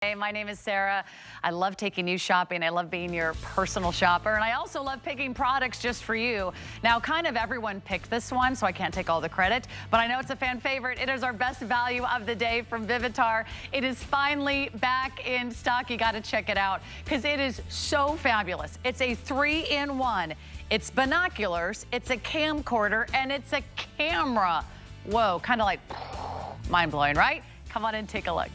Hey, my name is Sarah. I love taking you shopping. I love being your personal shopper. And I also love picking products just for you. Now, kind of everyone picked this one, so I can't take all the credit. But I know it's a fan favorite. It is our best value of the day from Vivitar. It is finally back in stock. You got to check it out because it is so fabulous. It's a 3-in-1. It's binoculars, it's a camcorder, and it's a camera. Whoa, kind of like mind-blowing, right? Come on and take a look.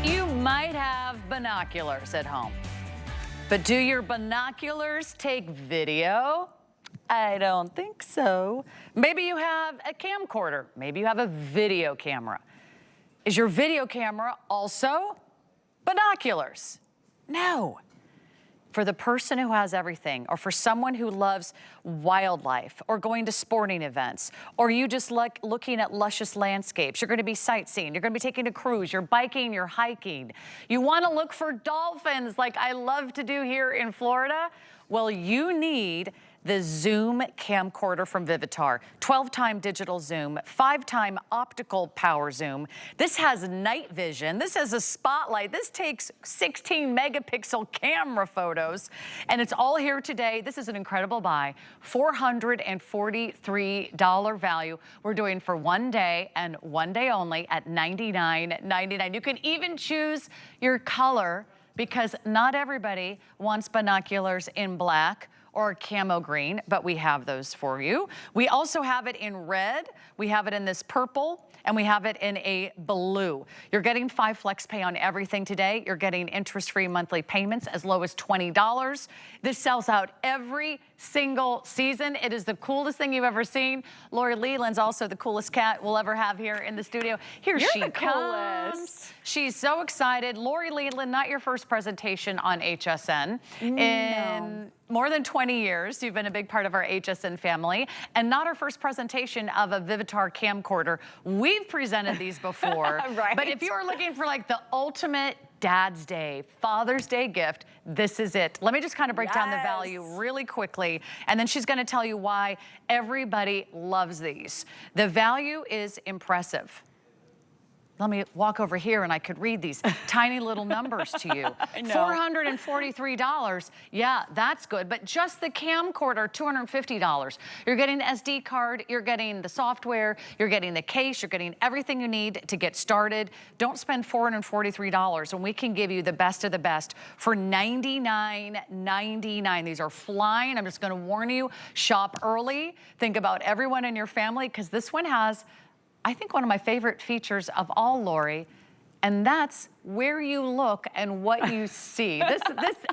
You might have binoculars at home, but do your binoculars take video? I don't think so. Maybe you have a camcorder. Maybe you have a video camera. Is your video camera also binoculars? No. For the person who has everything, or for someone who loves wildlife, or going to sporting events, or you just like looking at luscious landscapes, you're gonna be sightseeing, you're gonna be taking a cruise, you're biking, you're hiking, you wanna look for dolphins like I love to do here in Florida, well, you need the Zoom camcorder from Vivitar. 12-time digital zoom, 5-time optical power zoom. This has night vision. This has a spotlight. This takes 16 megapixel camera photos. And it's all here today. This is an incredible buy. $443 value. We're doing for one day and one day only at $99.99. You can even choose your color because not everybody wants binoculars in black or camo green, but we have those for you. We also have it in red, we have it in this purple, and we have it in a blue. You're getting 5 flex pay on everything today. You're getting interest-free monthly payments as low as $20. This sells out every single season. It is the coolest thing you've ever seen. Lori Leland's also the coolest cat we'll ever have here in the studio. Here she comes. She's so excited. Lori Leland, not your first presentation on HSN. In more than 20 years, you've been a big part of our HSN family, and not our first presentation of a Vivitar camcorder. We've presented these before, right. But if you're looking for like the ultimate Dad's Day, Father's Day gift, this is it. Let me just kind of break down the value really quickly, and then she's gonna tell you why everybody loves these. The value is impressive. Let me walk over here and I could read these tiny little numbers to you. I know. $443, yeah, that's good. But just the camcorder, $250. You're getting the SD card, you're getting the software, you're getting the case, you're getting everything you need to get started. Don't spend $443 and we can give you the best of the best for $99.99. These are flying. I'm just gonna warn you, shop early. Think about everyone in your family because this one has, I think, one of my favorite features of all, Lori, and that's where you look and what you see.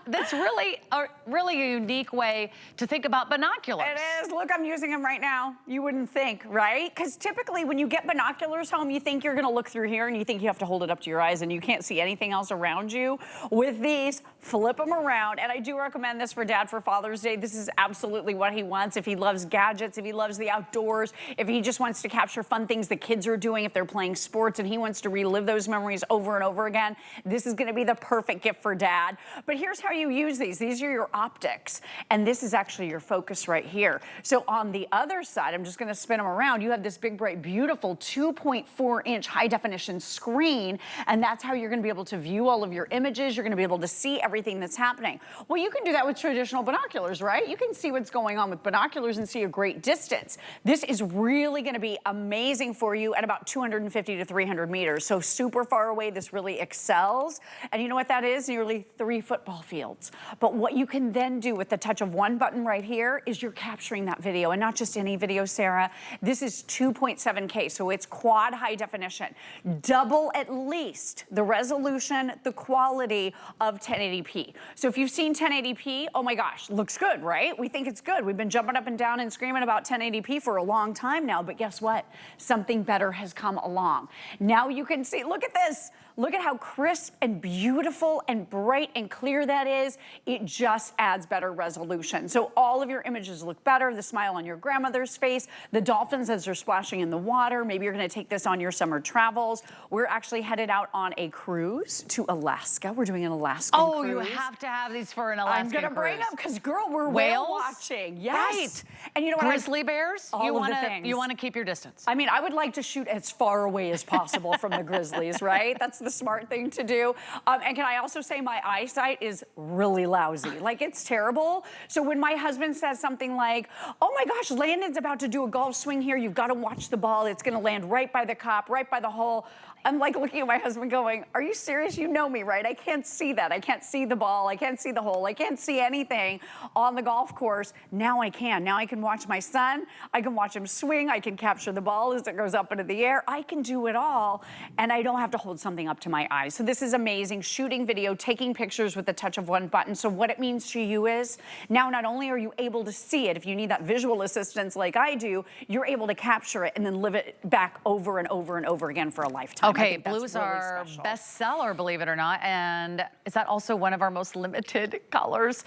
This really a unique way to think about binoculars. It is. Look, I'm using them right now. You wouldn't think, right? Because typically when you get binoculars home, you think you're gonna look through here and you think you have to hold it up to your eyes and you can't see anything else around you. With these, flip them around, and I do recommend this for Dad for Father's Day. This is absolutely what he wants. If he loves gadgets, if he loves the outdoors, if he just wants to capture fun things the kids are doing, if they're playing sports and he wants to relive those memories over and over again, this is gonna be the perfect gift for Dad. But here's how you use these. These are your optics, and this is actually your focus right here. So on the other side, I'm just gonna spin them around, you have this big, bright, beautiful 2.4-inch high-definition screen, and that's how you're gonna be able to view all of your images. You're gonna be able to see everything that's happening. Well, you can do that with traditional binoculars, right? You can see what's going on with binoculars and see a great distance. This is really gonna be amazing for you at about 250 to 300 meters. So super far away, this really excels. And you know what that is? Nearly 3 football fields. But what you can then do with the touch of one button right here is you're capturing that video, and not just any video, Sarah. This is 2.7K, so it's quad high definition. Double at least the resolution, the quality of 1080p. So if you've seen 1080p, oh my gosh, looks good, right? We think it's good. We've been jumping up and down and screaming about 1080p for a long time now, but guess what? Something better has come along. Now you can see, look at this. Look at how crisp and beautiful and bright and clear that is. It just adds better resolution. So all of your images look better. The smile on your grandmother's face, the dolphins as they're splashing in the water. Maybe you're gonna take this on your summer travels. We're actually headed out on a cruise to Alaska. We're doing an Alaskan cruise. Oh, you have to have these for an Alaskan I'm gonna bring them because, girl, we're whale whale watching. Yes. Right. And you know what? Grizzly bears? All you of wanna, the things. You want to keep your distance. I mean, I would like to shoot as far away as possible from the grizzlies, right? That's the smart thing to do. And can I also say my eyesight is really lousy. Like, it's terrible. So when my husband says something like, oh my gosh, Landon's about to do a golf swing here. You've got to watch the ball. It's going to land right by the cup, right by the hole. I'm like looking at my husband going, are you serious? You know me, right? I can't see that. I can't see the ball. I can't see the hole. I can't see anything on the golf course. Now I can. Now I can watch my son. I can watch him swing. I can capture the ball as it goes up into the air. I can do it all, and I don't have to hold something up to my eyes. So this is amazing. Shooting video, taking pictures with the touch of one button. So what it means to you is now not only are you able to see it, if you need that visual assistance like I do, you're able to capture it and then live it back over and over and over again for a lifetime. Okay, blues are bestseller, believe it or not, and is that also one of our most limited colors?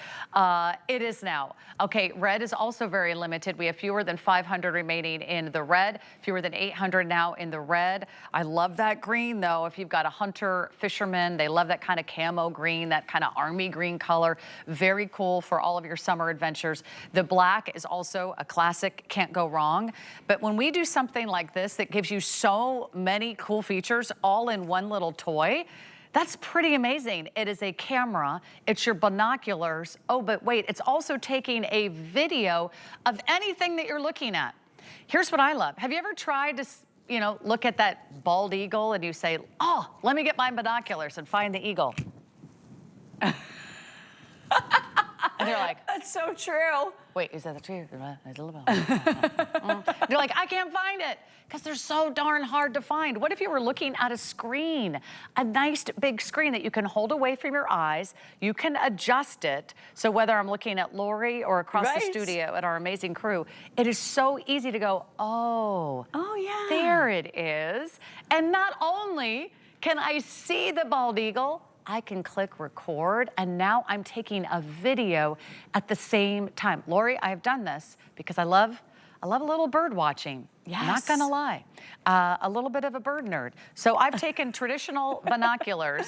It is now. Okay, red is also very limited. We have fewer than 500 remaining in the red, fewer than 800 now in the red. I love that green, though. If you've got a hunter, fisherman, they love that kind of camo green, that kind of army green color. Very cool for all of your summer adventures. The black is also a classic, can't go wrong. But when we do something like this that gives you so many cool features all in one little toy, that's pretty amazing. It is a camera, it's your binoculars. Oh, but wait, it's also taking a video of anything that you're looking at. Here's what I love. Have you ever tried to, you know, look at that bald eagle and you say, oh, let me get my binoculars and find the eagle? And they're like, that's so true. Wait, is that the tree? They're like, I can't find it because they're so darn hard to find. What if you were looking at a screen, a nice big screen that you can hold away from your eyes? You can adjust it. So whether I'm looking at Lori or across the studio at our amazing crew, it is so easy to go, oh, yeah, there it is. And not only can I see the bald eagle, I can click record, and now I'm taking a video at the same time. Lori, I have done this because I love a little bird watching. Yes. Not gonna lie, a little bit of a bird nerd. So I've taken traditional binoculars,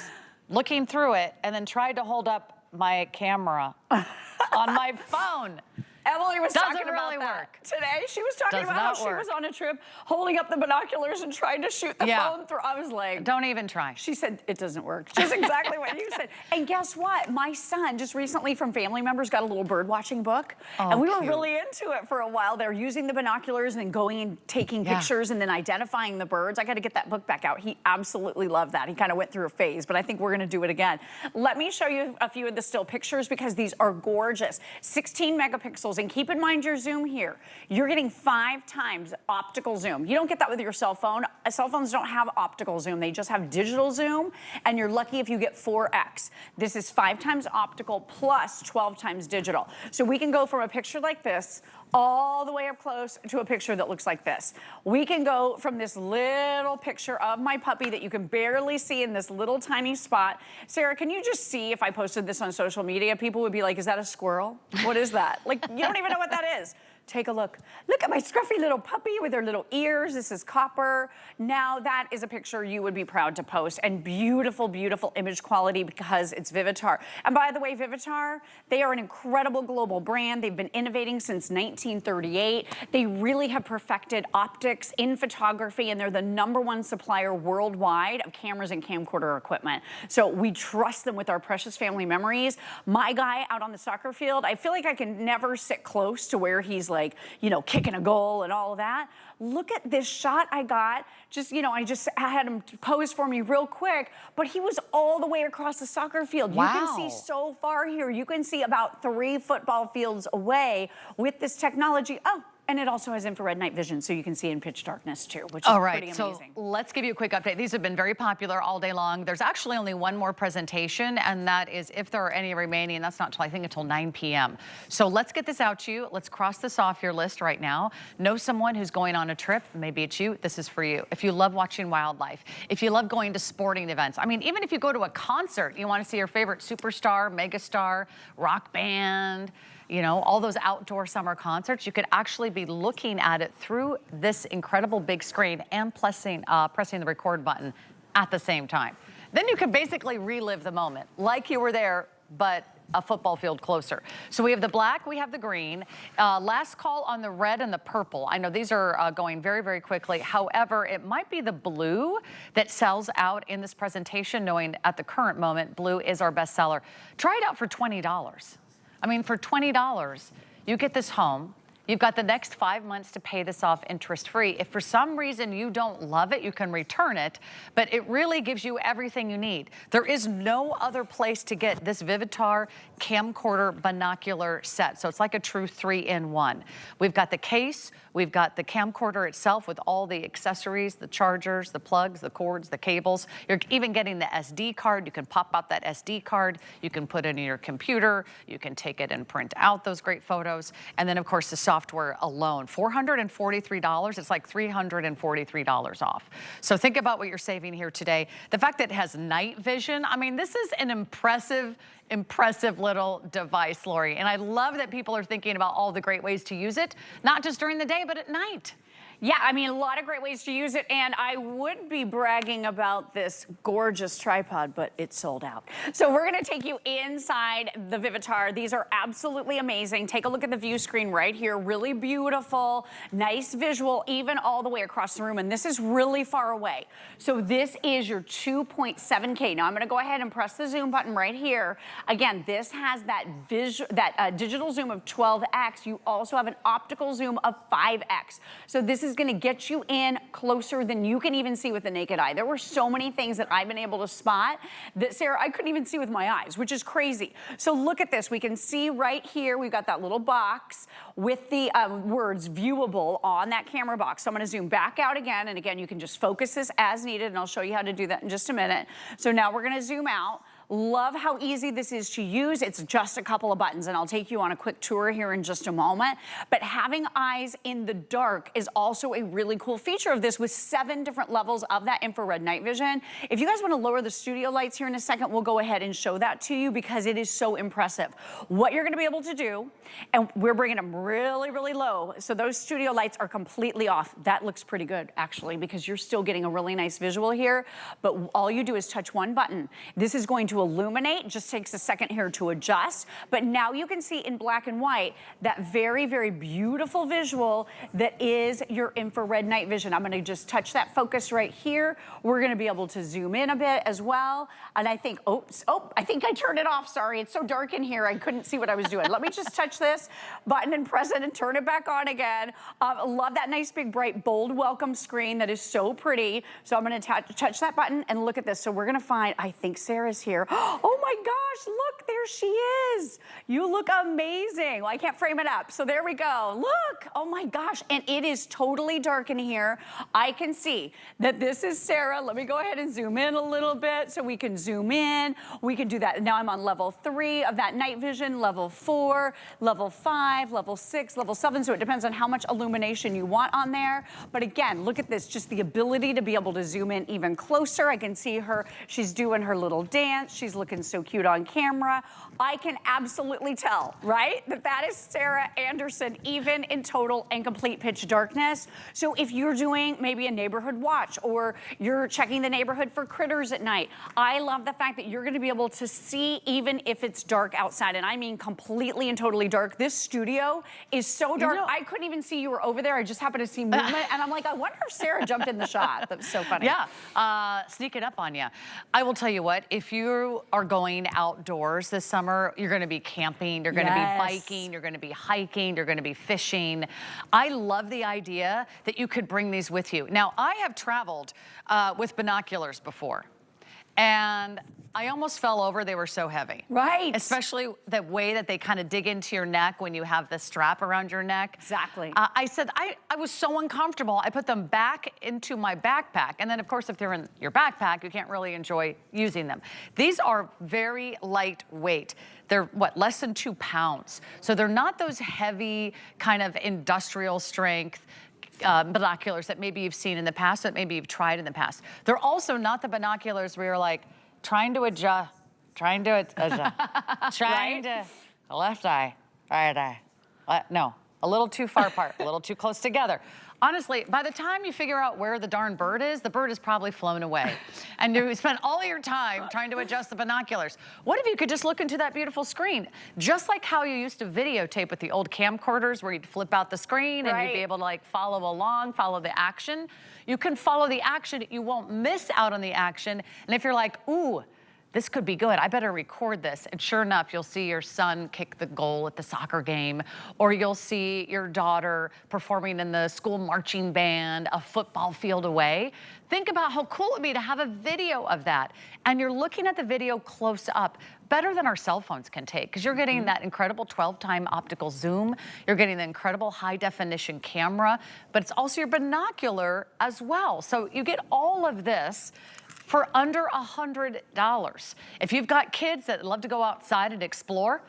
looking through it, and then tried to hold up my camera on my phone. Emily was talking really about that work. today. She was talking about how she was on a trip holding up the binoculars and trying to shoot the phone through. I was like, don't even try. She said, it doesn't work. Just exactly what you said. And guess what? My son just recently from family members got a little bird watching book. And we were really into it for a while. They're using the binoculars and then going and taking pictures and then identifying the birds. I got to get that book back out. He absolutely loved that. He kind of went through a phase, but I think we're going to do it again. Let me show you a few of the still pictures because these are gorgeous. 16 megapixels. And keep in mind your zoom here. You're getting 5 times optical zoom. You don't get that with your cell phone. Cell phones don't have optical zoom. They just have digital zoom, and you're lucky if you get 4x. This is 5 times optical plus 12 times digital. So we can go from a picture like this all the way up close to a picture that looks like this. We can go from this little picture of my puppy that you can barely see in this little tiny spot. Sarah, can you just see if I posted this on social media, people would be like, is that a squirrel? What is that? Like, you don't even know what that is. Take a look. Look at my scruffy little puppy with her little ears. This is copper. Now that is a picture you would be proud to post, and beautiful, beautiful image quality because it's Vivitar. And by the way, Vivitar, they are an incredible global brand. They've been innovating since 1938. They really have perfected optics in photography, and they're the #1 supplier worldwide of cameras and camcorder equipment. So we trust them with our precious family memories. My guy out on the soccer field, I feel like I can never sit close to where he's like, you know, kicking a goal and all of that. Look at this shot I got. Just, you know, I had him pose for me real quick, but he was all the way across the soccer field. Wow. You can see so far here. You can see about 3 football fields away with this technology. Oh, and it also has infrared night vision, so you can see in pitch darkness too, which is All right, pretty amazing. so let's give you a quick update. These have been very popular all day long. There's actually only one more presentation, and that is if there are any remaining, and that's not until, I think, until 9 p.m. So let's get this out to you. Let's cross this off your list right now. Know someone who's going on a trip, maybe it's you, this is for you. If you love watching wildlife, if you love going to sporting events, I mean, even if you go to a concert, you want to see your favorite superstar, megastar, rock band, you know, all those outdoor summer concerts, you could actually be looking at it through this incredible big screen and pressing the record button at the same time. Then you can basically relive the moment like you were there, but a football field closer. So we have the black, we have the green. Last call on the red and the purple. I know these are going very, very quickly. However, it might be the blue that sells out in this presentation, knowing at the current moment, blue is our best seller. Try it out for $20. I mean, for $20, you get this home. You've got the next 5 months to pay this off interest-free. If for some reason you don't love it, you can return it, but it really gives you everything you need. There is no other place to get this Vivitar camcorder binocular set. So it's like a true 3-in-1. We've got the case, we've got the camcorder itself with all the accessories, the chargers, the plugs, the cords, the cables. You're even getting the SD card. You can pop out that SD card. You can put it in your computer. You can take it and print out those great photos. And then, of course, the software alone, $443. It's like $343 off. So think about what you're saving here today. The fact that it has night vision, I mean, this is an impressive little device, Lori. And I love that people are thinking about all the great ways to use it, not just during the day, but at night. Yeah, I mean, a lot of great ways to use it, and I would be bragging about this gorgeous tripod, but it's sold out. So we're gonna take you inside the Vivitar. These are absolutely amazing. Take a look at the view screen right here. Really beautiful, nice visual, even all the way across the room, and this is really far away. So this is your 2.7K. Now I'm gonna go ahead and press the zoom button right here. Again, this has that digital zoom of 12x. You also have an optical zoom of 5x. So this is gonna get you in closer than you can even see with the naked eye. There were so many things that I've been able to spot that, Sarah, I couldn't even see with my eyes, which is crazy. So look at this. We can see right here, we've got that little box with the words viewable on that camera box. So I'm gonna zoom back out again, and again, you can just focus this as needed, and I'll show you how to do that in just a minute. So now we're gonna zoom out. Love how easy this is to use. It's just a couple of buttons, and I'll take you on a quick tour here in just a moment. But having eyes in the dark is also a really cool feature of this, with 7 different levels of that infrared night vision. If you guys want to lower the studio lights here in a second, we'll go ahead and show that to you because it is so impressive. What you're going to be able to do, and we're bringing them really, really low, so those studio lights are completely off. That looks pretty good, actually, because you're still getting a really nice visual here, but all you do is touch one button. This is going to illuminate, just takes a second here to adjust, but now you can see in black and white that very, very beautiful visual that is your infrared night vision. I'm gonna just touch that focus right here. We're gonna be able to zoom in a bit as well. And I think, I think I turned it off, sorry. It's so dark in here, I couldn't see what I was doing. Let me just touch this button and press it and turn it back on again. Love that nice, big, bright, bold welcome screen that is so pretty. So I'm gonna touch that button and look at this. So we're gonna find, I think Sarah's here. Oh my gosh, look, there she is. You look amazing. Well, I can't frame it up, so there we go. Look, oh my gosh, and it is totally dark in here. I can see that this is Sarah. Let me go ahead and zoom in a little bit so we can zoom in. We can do that. Now I'm on level 3 of that night vision, level 4, level 5, level 6, level 7, so it depends on how much illumination you want on there. But again, look at this, just the ability to be able to zoom in even closer. I can see her, she's doing her little dance. She's looking so cute on camera. I can absolutely tell, right, that is Sarah Anderson, even in total and complete pitch darkness. So if you're doing maybe a neighborhood watch, or you're checking the neighborhood for critters at night, I love the fact that you're gonna be able to see even if it's dark outside, and I mean completely and totally dark. This studio is so dark, I couldn't even see you were over there. I just happened to see movement, and I'm like, I wonder if Sarah jumped in the shot. That was so funny. Yeah, sneak it up on you. I will tell you what, if you are going outdoors this summer, you're gonna be camping, you're gonna be biking, you're gonna be hiking, you're gonna be fishing. I love the idea that you could bring these with you. Now, I have traveled with binoculars before. and I almost fell over. They were so heavy. Right. Especially the way that they kind of dig into your neck when you have the strap around your neck. Exactly. I said, I was so uncomfortable. I put them back into my backpack. And then, of course, if they're in your backpack, you can't really enjoy using them. These are very lightweight. They're, what, less than 2 pounds. So they're not those heavy kind of industrial strength binoculars that maybe you've seen in the past, that maybe you've tried in the past. They're also not the binoculars where you're like, trying to adjust, trying to left eye, right eye. No, a little too far apart, a little too close together. Honestly, by the time you figure out where the darn bird is, the bird has probably flown away. And you spent all your time trying to adjust the binoculars. What if you could just look into that beautiful screen? Just like how you used to videotape with the old camcorders where you'd flip out the screen and you'd be able to like follow along, follow the action. You can follow the action, you won't miss out on the action. And if you're like, ooh, this could be good, I better record this. And sure enough, you'll see your son kick the goal at the soccer game, or you'll see your daughter performing in the school marching band a football field away. Think about how cool it would be to have a video of that. And you're looking at the video close up, better than our cell phones can take, because you're getting that incredible 12-time optical zoom, you're getting the incredible high definition camera, but it's also your binocular as well. So you get all of this for under $100. If you've got kids that love to go outside and explore,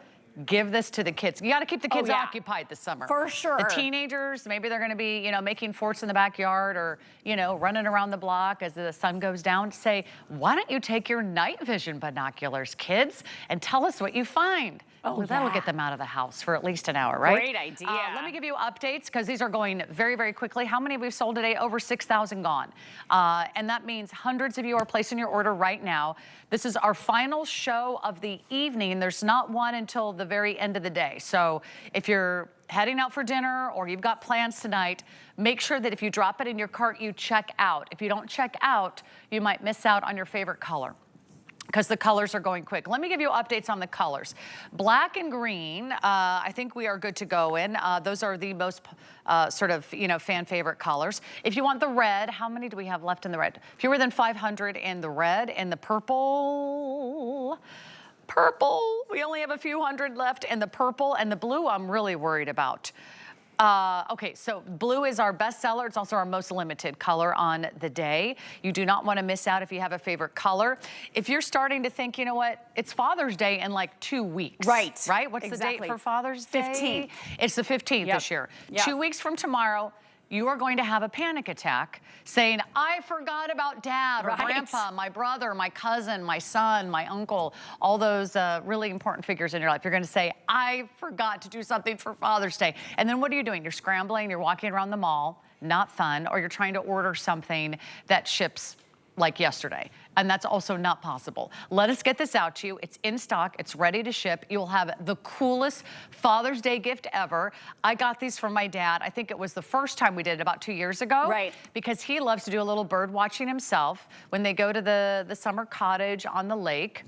give this to the kids. You got to keep the kids occupied this summer. For sure. The teenagers, maybe they're going to be, making forts in the backyard or, running around the block as the sun goes down. Say, why don't you take your night vision binoculars, kids, and tell us what you find. That'll get them out of the house for at least an hour, right? Great idea. Let me give you updates because these are going very, very quickly. How many we've sold today? Over 6,000 gone. And that means hundreds of you are placing your order right now. This is our final show of the evening. There's not one until the very end of the day. So if you're heading out for dinner or you've got plans tonight, make sure that if you drop it in your cart, you check out. If you don't check out, you might miss out on your favorite color, because the colors are going quick. Let me give you updates on the colors. Black and green, I think we are good to go in. Those are the most fan favorite colors. If you want the red, how many do we have left in the red? Fewer than 500 in the red. And the purple, we only have a few hundred left in the purple, and the blue I'm really worried about. Okay, so blue is our best seller. It's also our most limited color on the day. You do not want to miss out if you have a favorite color. If you're starting to think, you know what, it's Father's Day in like 2 weeks. Right. Right? What's the date for Father's Day? 15th. It's the 15th this year. 2 weeks from tomorrow, you are going to have a panic attack saying, I forgot about Dad or Grandpa, my brother, my cousin, my son, my uncle, all those really important figures in your life. You're going to say, I forgot to do something for Father's Day. And then what are you doing? You're scrambling, you're walking around the mall, not fun, or you're trying to order something that ships like yesterday. And that's also not possible. Let us get this out to you. It's in stock. It's ready to ship. You'll have the coolest Father's Day gift ever. I got these from my dad. I think it was the first time we did it about 2 years ago. Right. Because he loves to do a little bird watching himself. When they go to the summer cottage on the lake,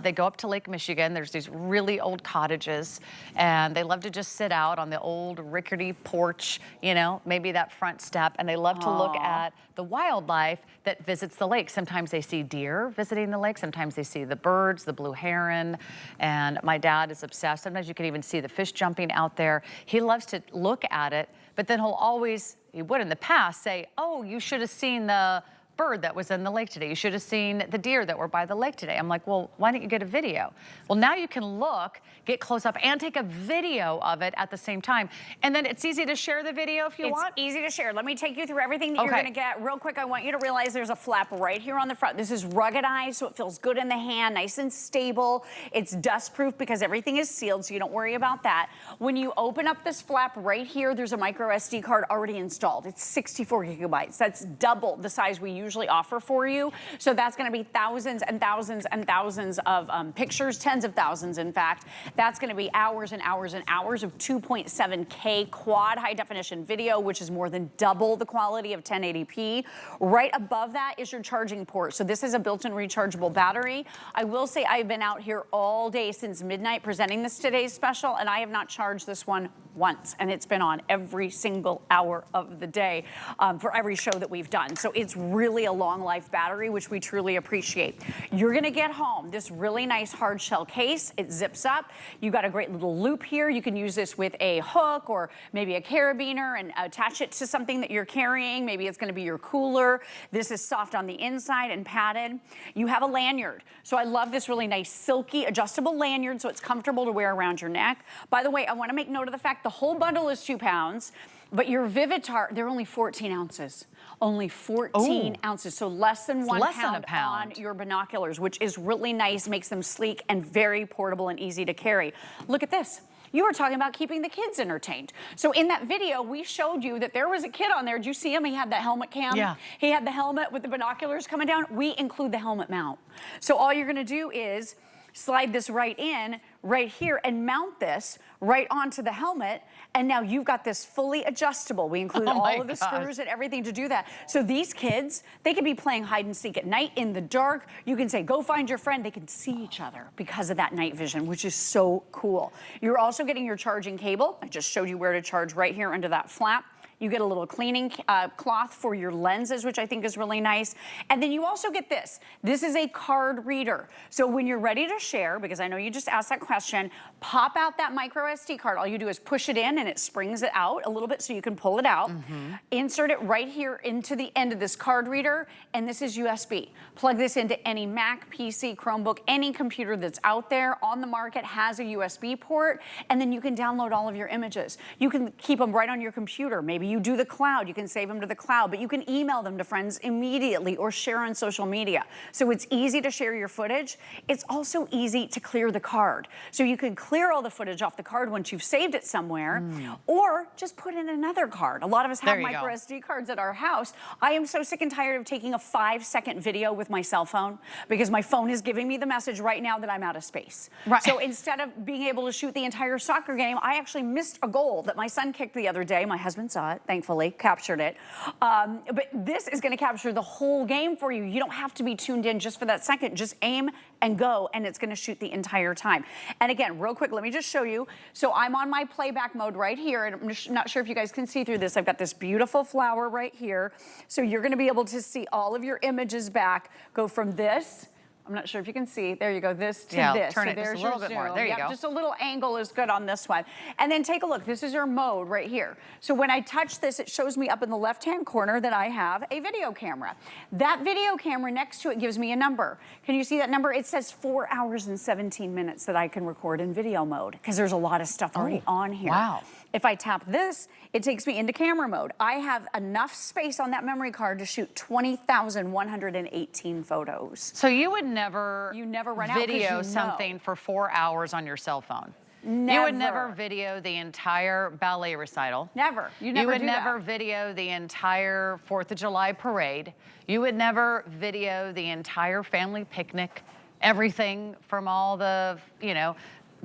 they go up to Lake Michigan. There's these really old cottages, and they love to just sit out on the old rickety porch, maybe that front step, and they love to look at the wildlife that visits the lake. Sometimes they see deer visiting the lake. Sometimes they see the birds, the blue heron, and my dad is obsessed. Sometimes you can even see the fish jumping out there. He loves to look at it, but then he'll always, he would in the past, say, oh, you should have seen the bird that was in the lake today. You should have seen the deer that were by the lake today. I'm like, well, why don't you get a video? Well, now you can look, get close up, and take a video of it at the same time. And then it's easy to share the video if you want. It's easy to share. Let me take you through everything that you're going to get. Real quick, I want you to realize there's a flap right here on the front. This is ruggedized, so it feels good in the hand, nice and stable. It's dust-proof because everything is sealed, so you don't worry about that. When you open up this flap right here, there's a micro SD card already installed. It's 64 gigabytes. That's double the size we usually offer for you. So that's going to be thousands and thousands and thousands of pictures, tens of thousands, in fact. That's going to be hours and hours and hours of 2.7K quad high definition video, which is more than double the quality of 1080p. Right above that is your charging port. So this is a built-in rechargeable battery. I will say I've been out here all day since midnight presenting this today's special, and I have not charged this one once, and it's been on every single hour of the day for every show that we've done. So it's really truly a long life battery, which we truly appreciate. You're gonna get home this really nice hard shell case. It zips up. You got a great little loop here. You can use this with a hook or maybe a carabiner and attach it to something that you're carrying. Maybe it's gonna be your cooler. This is soft on the inside and padded. You have a lanyard. So I love this really nice silky adjustable lanyard so it's comfortable to wear around your neck. By the way, I wanna make note of the fact the whole bundle is 2 pounds, but your Vivitar, they're only 14 ounces. Only 14 ounces, so less than one pound on your binoculars, which is really nice, makes them sleek and very portable and easy to carry. Look at this. You were talking about keeping the kids entertained. So in that video, we showed you that there was a kid on there. Did you see him? He had that helmet cam. Yeah. He had the helmet with the binoculars coming down. We include the helmet mount. So all you're gonna do is slide this right in, right here, and mount this right onto the helmet. And now you've got this fully adjustable. We include all of the screws and everything to do that. So these kids, they could be playing hide and seek at night in the dark. You can say, go find your friend. They can see each other because of that night vision, which is so cool. You're also getting your charging cable. I just showed you where to charge right here under that flap. You get a little cleaning cloth for your lenses, which I think is really nice. And then you also get this. This is a card reader. So when you're ready to share, because I know you just asked that question, pop out that micro SD card. All you do is push it in and it springs it out a little bit so you can pull it out. Insert it right here into the end of this card reader, and this is USB. Plug this into any Mac, PC, Chromebook, any computer that's out there on the market has a USB port, and then you can download all of your images. You can keep them right on your computer. Maybe you do the cloud, you can save them to the cloud, but you can email them to friends immediately or share on social media. So it's easy to share your footage. It's also easy to clear the card. So you can clear all the footage off the card once you've saved it somewhere, or just put in another card. A lot of us have micro SD cards at our house. I am so sick and tired of taking a 5-second video with my cell phone because my phone is giving me the message right now that I'm out of space. So instead of being able to shoot the entire soccer game, I actually missed a goal that my son kicked the other day. My husband saw it, thankfully, captured it. But this is gonna capture the whole game for you. You don't have to be tuned in just for that second. Just aim and go, and it's gonna shoot the entire time. And again, real quick, let me just show you. So I'm on my playback mode right here, and I'm not sure if you guys can see through this. I've got this beautiful flower right here. So you're gonna be able to see all of your images back. Go from this, I'm not sure if you can see. There you go, this to this. Turn so it just there's a little your bit more. zoom. There you go. Just a little angle is good on this one. And then take a look. This is your mode right here. So when I touch this, it shows me up in the left-hand corner that I have a video camera. That video camera next to it gives me a number. Can you see that number? It says 4 hours and 17 minutes that I can record in video mode because there's a lot of stuff already on here. Wow. If I tap this, it takes me into camera mode. I have enough space on that memory card to shoot 20,118 photos. So you would never, run out 'cause video something for 4 hours on your cell phone. Never. You would never video the entire ballet recital. Never. You would never video the entire 4th of July parade. You would never video the entire family picnic, everything from all the,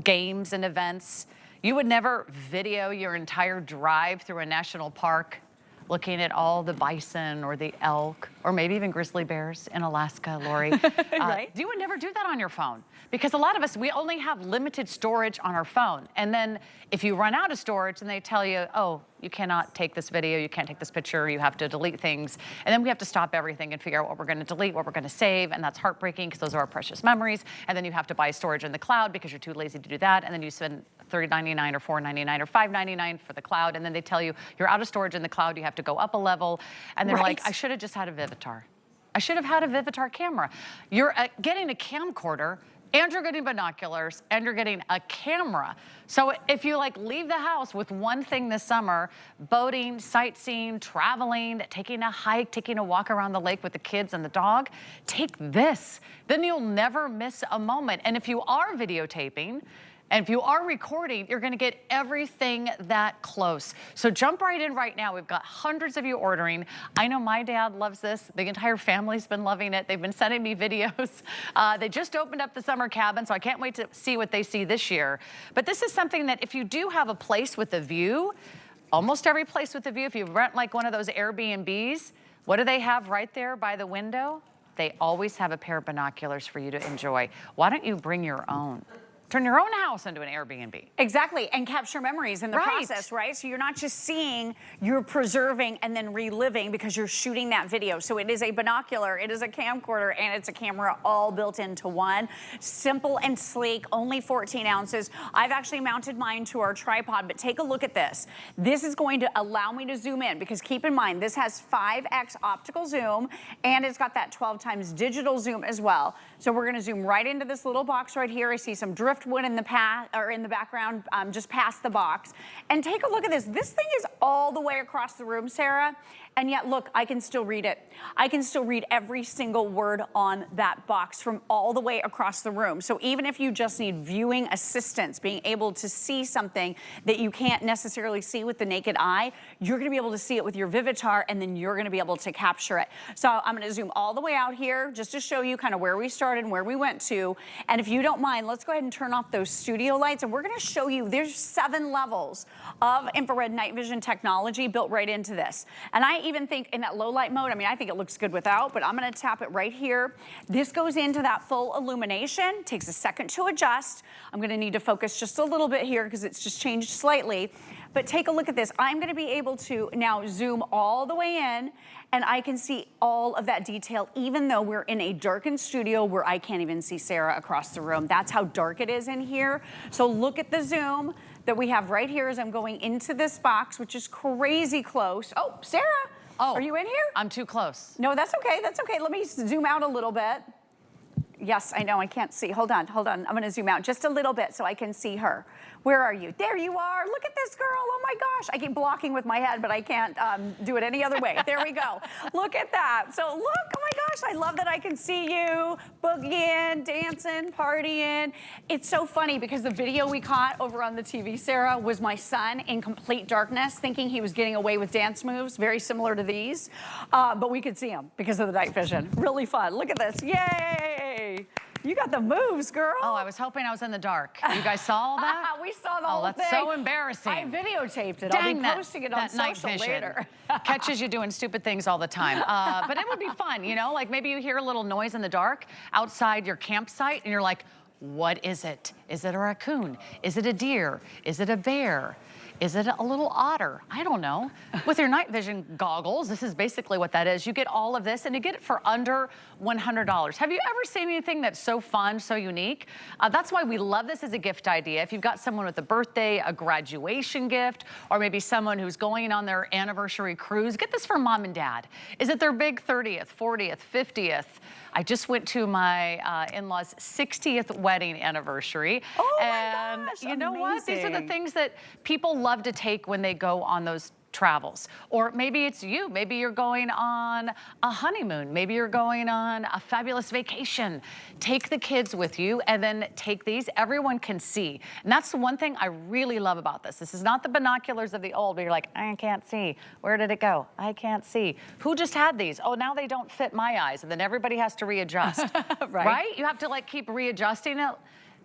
games and events. You would never video your entire drive through a national park looking at all the bison or the elk or maybe even grizzly bears in Alaska, Lori. Right. You would never do that on your phone because a lot of us, we only have limited storage on our phone. And then if you run out of storage and they tell you, oh, you cannot take this video, you can't take this picture, you have to delete things. And then we have to stop everything and figure out what we're gonna delete, what we're gonna save, and that's heartbreaking because those are our precious memories. And then you have to buy storage in the cloud because you're too lazy to do that. And then you spend $3.99 or $4.99 or $5.99 for the cloud. And then they tell you you're out of storage in the cloud, you have to go up a level. And they're like, I should have just had a Vivitar. I should have had a Vivitar camera. You're getting a camcorder, and you're getting binoculars, and you're getting a camera. So if you leave the house with one thing this summer, boating, sightseeing, traveling, taking a hike, taking a walk around the lake with the kids and the dog, take this. Then you'll never miss a moment. And if you are videotaping, and if you are recording, you're gonna get everything that close. So jump right in right now. We've got hundreds of you ordering. I know my dad loves this. The entire family's been loving it. They've been sending me videos. They just opened up the summer cabin, so I can't wait to see what they see this year. But this is something that if you do have a place with a view, almost every place with a view, if you rent one of those Airbnbs, what do they have right there by the window? They always have a pair of binoculars for you to enjoy. Why don't you bring your own? Turn your own house into an Airbnb. Exactly, and capture memories in the process, right? So you're not just seeing, you're preserving and then reliving because you're shooting that video. So it is a binocular, it is a camcorder, and it's a camera all built into one. Simple and sleek, only 14 ounces. I've actually mounted mine to our tripod, but take a look at this. This is going to allow me to zoom in because keep in mind, this has 5x optical zoom and it's got that 12 times digital zoom as well. So we're gonna zoom right into this little box right here. I see some driftwood in the background, just past the box. And take a look at this. This thing is all the way across the room, Sarah. And yet, look, I can still read it. I can still read every single word on that box from all the way across the room. So even if you just need viewing assistance, being able to see something that you can't necessarily see with the naked eye, you're gonna be able to see it with your Vivitar, and then you're gonna be able to capture it. So I'm gonna zoom all the way out here just to show you kind of where we started and where we went to. And if you don't mind, let's go ahead and turn off those studio lights, and we're gonna show you, there's 7 levels of infrared night vision technology built right into this. And I even think in that low light mode, I mean, I think it looks good without, but I'm gonna tap it right here. This goes into that full illumination, takes a second to adjust. I'm gonna need to focus just a little bit here because it's just changed slightly. But take a look at this. I'm gonna be able to now zoom all the way in, and I can see all of that detail, even though we're in a darkened studio where I can't even see Sarah across the room. That's how dark it is in here. So look at the zoom that we have right here as I'm going into this box, which is crazy close. Oh, Sarah, are you in here? I'm too close. No, that's okay, that's okay. Let me zoom out a little bit. Yes, I know, I can't see. Hold on. I'm gonna zoom out just a little bit so I can see her. Where are you? There you are. Look at this girl. Oh my gosh. I keep blocking with my head, but I can't do it any other way. There we go. Look at that. So look, oh my gosh, I love that I can see you boogieing, dancing, partying. It's so funny because the video we caught over on the TV, Sarah, was my son in complete darkness, thinking he was getting away with dance moves, very similar to these, but we could see him because of the night vision. Really fun. Look at this. Yay. You got the moves, girl. Oh, I was hoping I was in the dark. You guys saw all that? We saw the whole thing. Oh, that's so embarrassing. I videotaped it. Dang, I'll be posting it on social later. Catches you doing stupid things all the time. But it would be fun, you know? Like maybe you hear a little noise in the dark outside your campsite and you're like, what is it? Is it a raccoon? Is it a deer? Is it a bear? Is it a little otter? I don't know. With your night vision goggles, this is basically what that is. You get all of this and you get it for under $100. Have you ever seen anything that's so fun, so unique? That's why we love this as a gift idea. If you've got someone with a birthday, a graduation gift, or maybe someone who's going on their anniversary cruise, get this for mom and dad. Is it their big 30th, 40th, 50th? I just went to my in-laws' 60th wedding anniversary. Oh and my gosh, you know amazing. what? These are the things that people love to take when they go on those travels. Or maybe it's you. Maybe you're going on a honeymoon. Maybe you're going on a fabulous vacation. Take the kids with you and then take these. Everyone can see. And that's the one thing I really love about this. This is not the binoculars of the old where you're like, I can't see. Where did it go? I can't see. Who just had these? Oh, now they don't fit my eyes. And then everybody has to readjust. Right? You have to like keep readjusting it.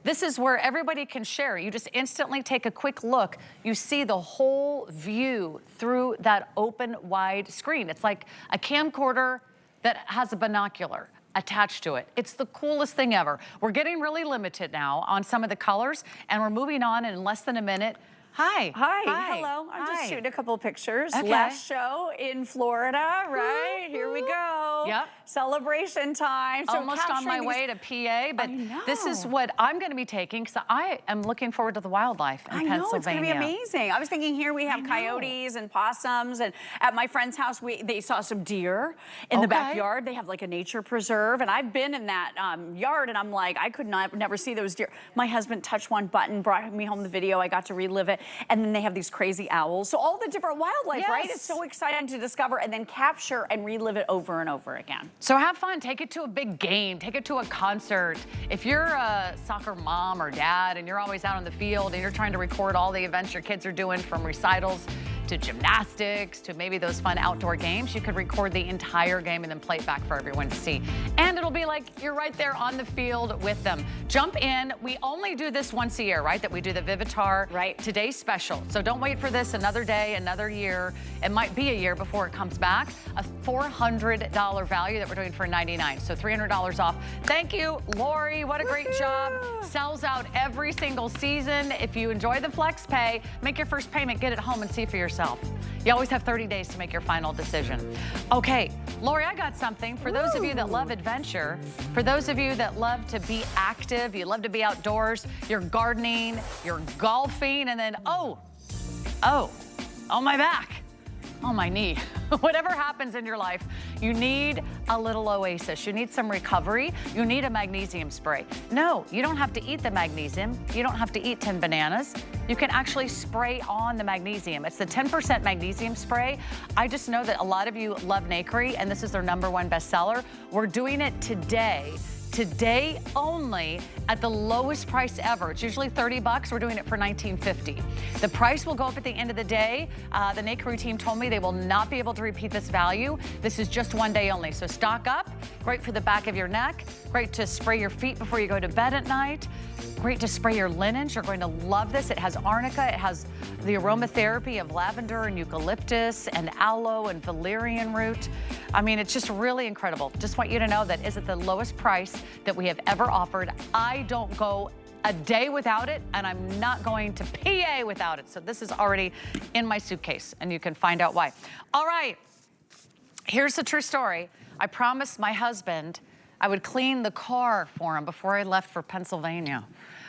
This is where everybody can share. You just instantly take a quick look. You see the whole view through that open, wide screen. It's like a camcorder that has a binocular attached to it. It's the coolest thing ever. We're getting really limited now on some of the colors, and we're moving on in less than a minute. Hi. Hello. I'm just shooting a couple of pictures. Okay. Last show in Florida, right? Here we go. Yep. Celebration time. So almost on my way to PA, but this is what I'm going to be taking because I am looking forward to the wildlife in Pennsylvania. I know, it's going to be amazing. I was thinking here we have coyotes and possums, and at my friend's house they saw some deer in the backyard. They have like a nature preserve, and I've been in that yard, and I'm like, I could never see those deer. My husband touched one button, brought me home the video. I got to relive it. And then they have these crazy owls. So all the different wildlife, right? It's so exciting to discover and then capture and relive it over and over again. So have fun. Take it to a big game. Take it to a concert. If you're a soccer mom or dad and you're always out on the field and you're trying to record all the events your kids are doing, from recitals to gymnastics to maybe those fun outdoor games, you could record the entire game and then play it back for everyone to see. And it'll it'll be like you're right there on the field with them. Jump in. We only do this once a year, right? That we do the Vivitar Today's Special. So don't wait for this another day, another year. It might be a year before it comes back. A $400 value that we're doing for $99. So $300 off. Thank you, Lori. What a great job. Sells out every single season. If you enjoy the flex pay, make your first payment, get it home and see for yourself. You always have 30 days to make your final decision. Okay, Lori, I got something. For those of you that love adventure, for those of you that love to be active, you love to be outdoors, you're gardening, you're golfing, and then, oh, my back. Oh, my knee. Whatever happens in your life, you need a little oasis. You need some recovery. You need a magnesium spray. No, you don't have to eat the magnesium. You don't have to eat 10 bananas. You can actually spray on the magnesium. It's the 10% magnesium spray. I just know that a lot of you love Nakery, and this is their #1 bestseller. We're doing it today only at the lowest price ever. It's usually 30 bucks. We're doing it for $19.50. The price will go up at the end of the day. The Nakery team told me they will not be able to repeat this value. This is just one day only. So stock up. Great for the back of your neck. Great to spray your feet before you go to bed at night. Great to spray your linens. You're going to love this. It has arnica. It has the aromatherapy of lavender and eucalyptus and aloe and valerian root. I mean, it's just really incredible. Just want you to know that is at the lowest price that we have ever offered. I don't go a day without it, and I'm not going to PA without it. So this is already in my suitcase, and you can find out why. All right, here's the true story. I promised my husband I would clean the car for him before I left for Pennsylvania.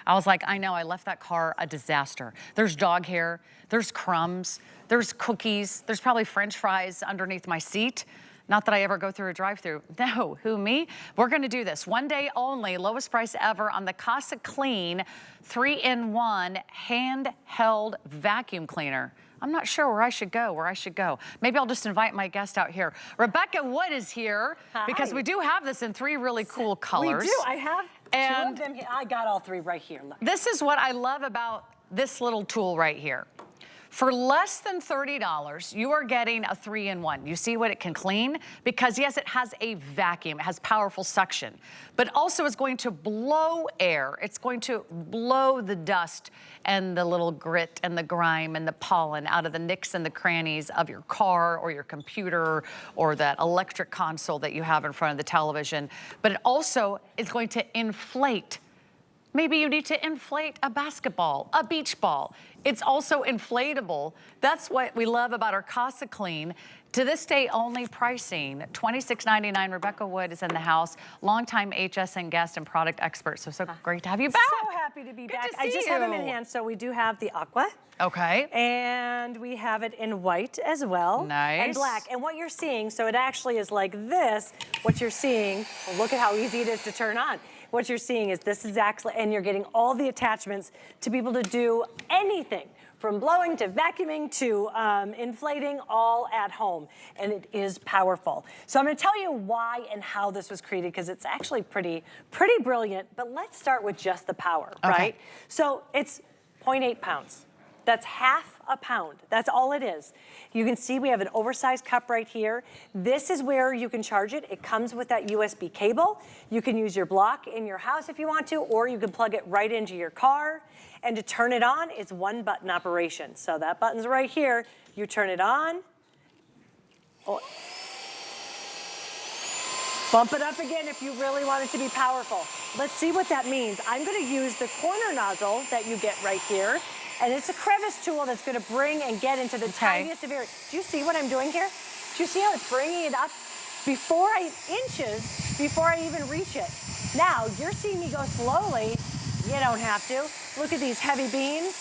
I was like, I know, I left that car a disaster. There's dog hair, there's crumbs, there's cookies, there's probably French fries underneath my seat. Not that I ever go through a drive-through. No, who, me? We're gonna do this. One day only, lowest price ever on the Casa Clean 3-in-1 handheld vacuum cleaner. I'm not sure where I should go, Maybe I'll just invite my guest out here. Rebecca Wood is here because we do have this in 3 really cool colors. We do, I have 2 of them here. I got all 3 right here, look. This is what I love about this little tool right here. For less than $30, you are getting a 3-in-1. You see what it can clean? Because yes, it has a vacuum, it has powerful suction, but also it's going to blow air. It's going to blow the dust and the little grit and the grime and the pollen out of the nicks and the crannies of your car or your computer or that electric console that you have in front of the television. But it also is going to inflate. Maybe you need to inflate a basketball, a beach ball. It's also inflatable. That's what we love about our Casa Clean. To this day only pricing, $26.99. Rebecca Wood is in the house, longtime HSN guest and product expert. So great to have you back. So happy to be Good back. to see I just you. have them in hand. So we do have the aqua. Okay. And we have it in white as well. Nice. And black. And what you're seeing, so it actually is like this. What you're seeing, well, look at how easy it is to turn on. What you're seeing is this is actually, and you're getting all the attachments to be able to do anything from blowing to vacuuming to inflating, all at home. And it is powerful. So I'm gonna tell you why and how this was created, because it's actually pretty brilliant. But let's start with just the power, right? So it's 0.8 pounds. That's half a pound. That's all it is. You can see we have an oversized cup right here. This is where you can charge it. It comes with that USB cable. You can use your block in your house if you want to, or you can plug it right into your car. And to turn it on, it's 1-button operation. So that button's right here. You turn it on. Oh. Bump it up again if you really want it to be powerful. Let's see what that means. I'm gonna use the corner nozzle that you get right here. And it's a crevice tool that's gonna bring and get into the tiniest of areas. Do you see what I'm doing here? Do you see how it's bringing it up inches before I even reach it? Now, you're seeing me go slowly. You don't have to. Look at these heavy beans.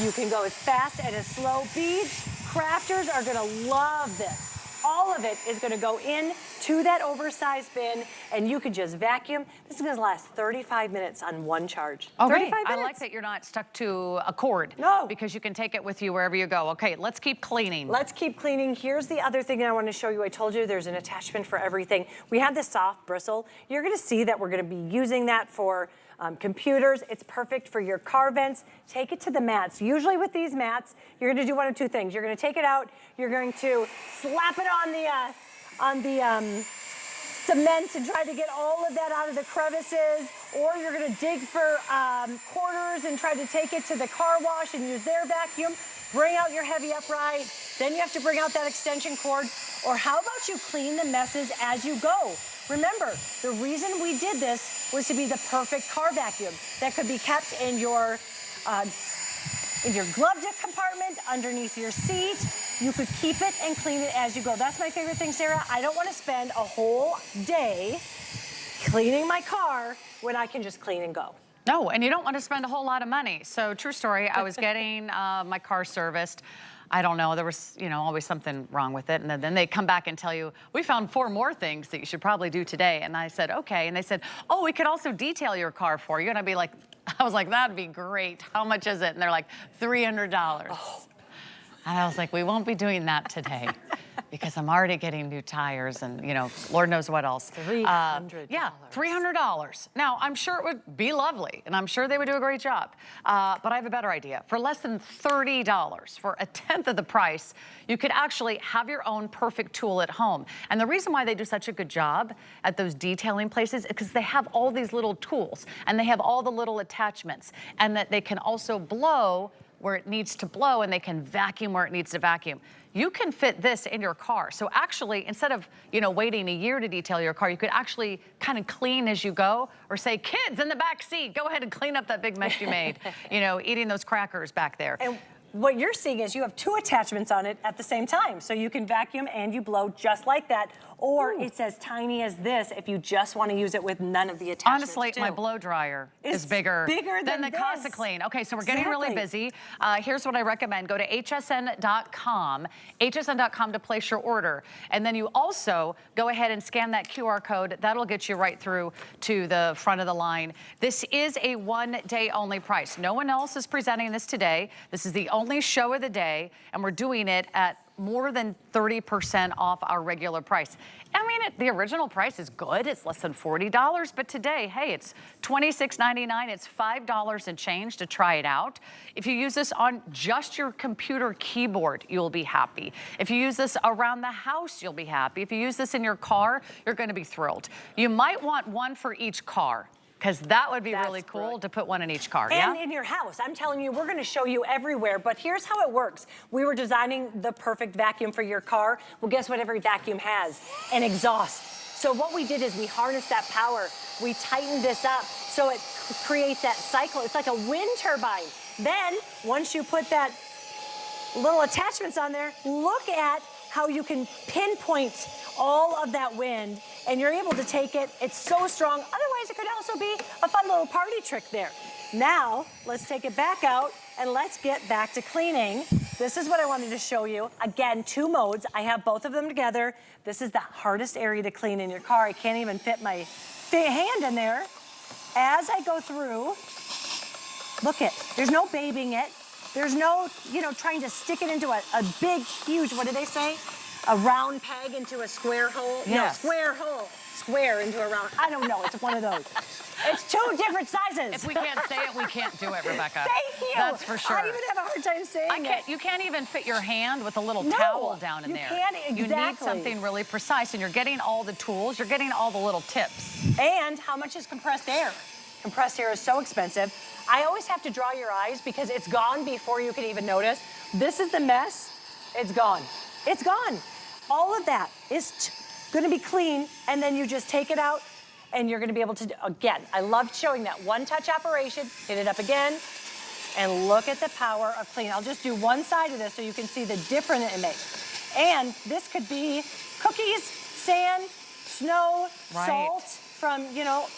You can go as fast and as slow. Beads, crafters are gonna love this. All of it is gonna go in to that oversized bin, and you can just vacuum. This is gonna last 35 minutes on one charge. Okay, 35 minutes. I like that you're not stuck to a cord. No. Because you can take it with you wherever you go. Okay, let's keep cleaning. Let's keep cleaning. Here's the other thing that I want to show you. I told you there's an attachment for everything. We have this soft bristle. You're gonna see that we're gonna be using that for computers. It's perfect for your car vents. Take it to the mats. Usually with these mats, you're gonna do one of 2 things. You're gonna take it out, you're going to slap it on the cement and try to get all of that out of the crevices, or you're gonna dig for quarters and try to take it to the car wash and use their vacuum, bring out your heavy upright, then you have to bring out that extension cord, or how about you clean the messes as you go? Remember, the reason we did this was to be the perfect car vacuum that could be kept in your glove compartment, underneath your seat. You could keep it and clean it as you go. That's my favorite thing, Sarah. I don't want to spend a whole day cleaning my car when I can just clean and go. No, and you don't want to spend a whole lot of money. So true story, I was getting my car serviced. I don't know, there was, always something wrong with it. And then they come back and tell you, we found 4 more things that you should probably do today. And I said, okay. And they said, oh, we could also detail your car for you. And I was like, that'd be great. How much is it? And they're like, $300. Oh. And I was like, we won't be doing that today because I'm already getting new tires and, Lord knows what else. $300. Yeah, $300. Now, I'm sure it would be lovely, and I'm sure they would do a great job. But I have a better idea. For less than $30, for a tenth of the price, you could actually have your own perfect tool at home. And the reason why they do such a good job at those detailing places is because they have all these little tools, and they have all the little attachments, and that they can also blow where it needs to blow, and they can vacuum where it needs to vacuum. You can fit this in your car. So actually, instead of, waiting a year to detail your car, you could actually kind of clean as you go, or say, kids in the back seat, go ahead and clean up that big mess you made, eating those crackers back there. And what you're seeing is you have 2 attachments on it at the same time. So you can vacuum and you blow just like that. Or it's as tiny as this if you just want to use it with none of the attachments. Honestly, my blow dryer is bigger than the Casa Clean. Okay, so we're getting really busy. Here's what I recommend. Go to hsn.com, hsn.com to place your order. And then you also go ahead and scan that QR code. That'll get you right through to the front of the line. This is a 1-day only price. No one else is presenting this today. This is the only show of the day, and we're doing it at more than 30% off our regular price. I mean, the original price is good. It's less than $40, but today, hey, it's $26.99. It's $5 and change to try it out. If you use this on just your computer keyboard, you'll be happy. If you use this around the house, you'll be happy. If you use this in your car, you're going to be thrilled. You might want one for each car, because that would be really cool to put one in each car, and in your house. I'm telling you, we're gonna show you everywhere, but here's how it works. We were designing the perfect vacuum for your car. Well, guess what every vacuum has? An exhaust. So what we did is we harnessed that power. We tightened this up so it creates that cycle. It's like a wind turbine. Then, once you put that little attachments on there, look at how you can pinpoint all of that wind, and you're able to take it. It's so strong. Otherwise, it could also be a fun little party trick there. Now, let's take it back out, and let's get back to cleaning. This is what I wanted to show you. Again, 2 modes. I have both of them together. This is the hardest area to clean in your car. I can't even fit my hand in there. As I go through, look it. There's no babying it. There's no, trying to stick it into a big, huge, what do they say? A round peg into a square hole? Yes. No, square hole. Square into a round, I don't know, it's one of those. It's 2 different sizes. If we can't say it, we can't do it, Rebecca. Thank you. That's for sure. I even have a hard time saying it. You can't even fit your hand with a little towel down in there. Can't, exactly. You need something really precise, and you're getting all the tools, you're getting all the little tips. And how much is compressed air? Compressed air is so expensive. I always have to draw your eyes because it's gone before you can even notice. This is the mess. It's gone. It's gone. All of that is going to be clean, and then you just take it out, and you're going to be able to, again, I love showing that one-touch operation. Hit it up again, and look at the power of clean. I'll just do one side of this so you can see the difference it makes. And this could be cookies, sand, snow, salt, from,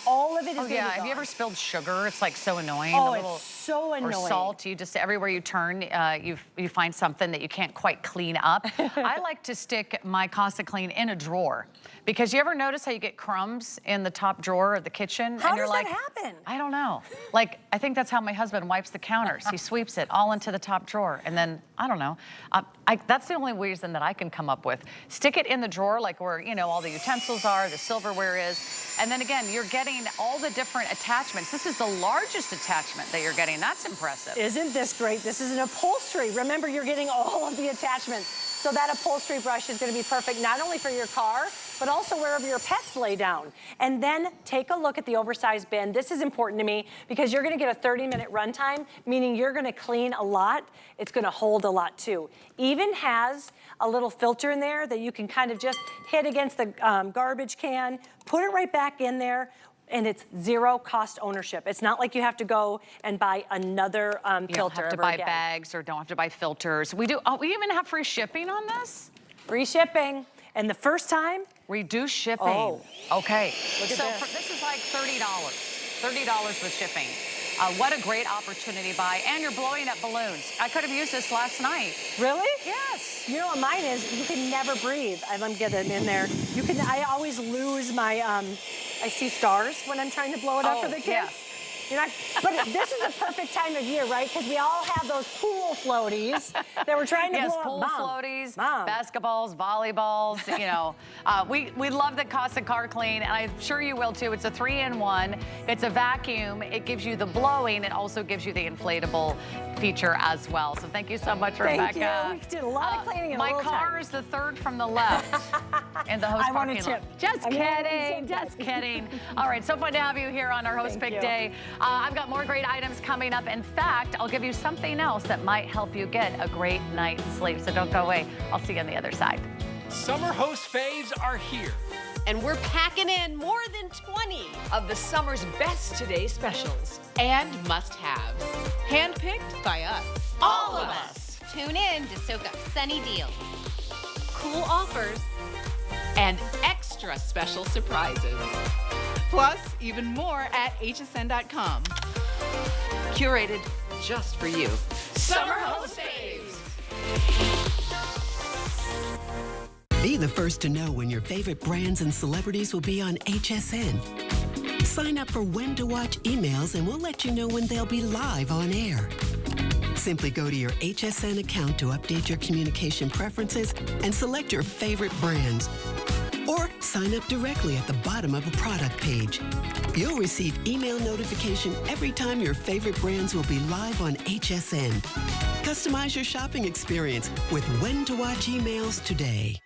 all of it is going to be gone. Have you ever spilled sugar? It's like so annoying. Oh, it's so annoying. Or salt. You just, everywhere you turn, you find something that you can't quite clean up. I like to stick my Casa Clean in a drawer. Because you ever notice how you get crumbs in the top drawer of the kitchen? How and you're does like, that happen? I don't know. Like, I think that's how my husband wipes the counters. He sweeps it all into the top drawer. And then, I don't know. That's the only reason that I can come up with. Stick it in the drawer, like where, all the utensils are, the silverware is. And then again, you're getting all the different attachments. This is the largest attachment that you're getting. That's impressive. Isn't this great? This is an upholstery. Remember, you're getting all of the attachments. So that upholstery brush is gonna be perfect not only for your car, but also wherever your pets lay down. And then take a look at the oversized bin. This is important to me because you're gonna get a 30-minute runtime, meaning you're gonna clean a lot. It's gonna hold a lot too. Even has a little filter in there that you can kind of just hit against the garbage can, put it right back in there, and it's zero cost ownership. It's not like you have to go and buy another filter. You don't have to buy bags or don't have to buy filters. We do, we even have free shipping on this? Free shipping. And the first time, reduced shipping. Oh. Okay. Look at this. This is like $30. $30 with shipping. What a great opportunity buy. And you're blowing up balloons. I could have used this last night. Really? Yes. You know what mine is? You can never breathe. Let me get it in there. I always lose my, I see stars when I'm trying to blow it up for the kids. Yeah. But this is a perfect time of year, right? Because we all have those pool floaties that we're trying to blow up. Pool floaties, basketballs, volleyballs, you know. We love the Casa Car Clean, and I'm sure you will too. It's a 3-in-1. It's a vacuum. It gives you the blowing. It also gives you the inflatable feature as well. So thank you so much, Rebecca. Thank you. We did a lot of cleaning in a little time. My car is the third from the left in the host parking lot. Just kidding. Just kidding. All right, so fun to have you here on our host pick day. I've got more great items coming up. In fact, I'll give you something else that might help you get a great night's sleep. So don't go away. I'll see you on the other side. Summer host faves are here. And we're packing in more than 20 of the summer's best today specials and must-haves. Handpicked by us. All of us. Tune in to soak up sunny deals, Cool offers and extra special surprises. Plus, even more at hsn.com. Curated just for you. Summer Host Faves. Be the first to know when your favorite brands and celebrities will be on HSN. Sign up for When to Watch emails and we'll let you know when they'll be live on air. Simply go to your HSN account to update your communication preferences and select your favorite brands. Or sign up directly at the bottom of a product page. You'll receive email notification every time your favorite brands will be live on HSN. Customize your shopping experience with When to Watch emails today.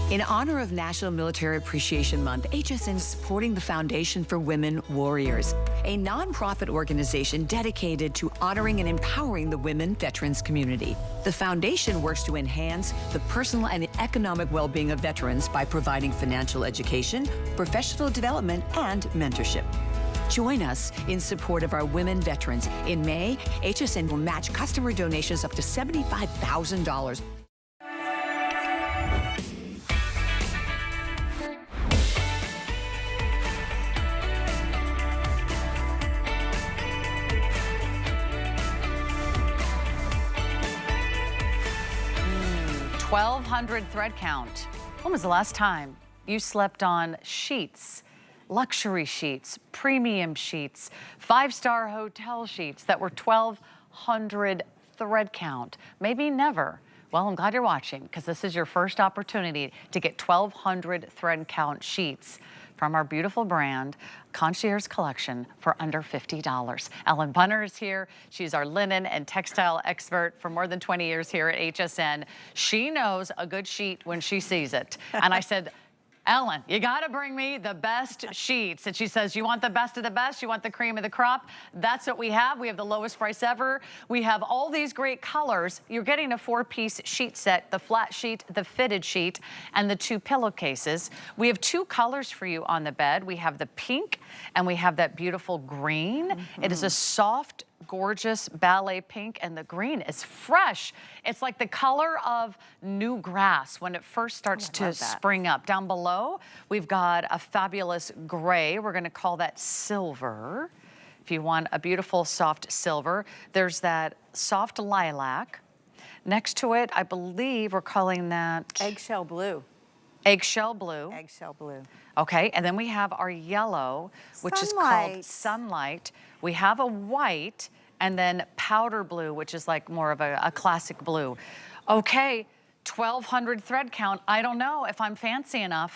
In honor of National Military Appreciation Month, HSN is supporting the Foundation for Women Warriors, a nonprofit organization dedicated to honoring and empowering the women veterans community. The foundation works to enhance the personal and economic well-being of veterans by providing financial education, professional development, and mentorship. Join us in support of our women veterans. In May, HSN will match customer donations up to $75,000. $1,200 thread count. When was the last time you slept on sheets, luxury sheets, premium sheets, 5-star hotel sheets that were 1,200 thread count? Maybe never. Well, I'm glad you're watching because this is your first opportunity to get 1,200 thread count sheets from our beautiful brand, Concierge Collection, for under $50. Ellen Bunner is here. She's our linen and textile expert for more than 20 years here at HSN. She knows a good sheet when she sees it. And I said, Ellen, you gotta bring me the best sheets. And she says, you want the best of the best? You want the cream of the crop? That's what we have. We have the lowest price ever. We have all these great colors. You're getting a 4-piece sheet set, the flat sheet, the fitted sheet, and the 2 pillowcases. We have 2 colors for you on the bed. We have the pink and we have that beautiful green. It is a soft, gorgeous ballet pink, and the green is fresh. It's like the color of new grass when it first starts to spring up. Down below, we've got a fabulous gray. We're gonna call that silver. If you want a beautiful soft silver, there's that soft lilac. Next to it, I believe we're calling that Eggshell blue. Eggshell blue. Eggshell blue. Okay, and then we have our yellow, which is called Sunlight. We have a white, and then powder blue, which is like more of a classic blue. Okay, 1,200 thread count. I don't know if I'm fancy enough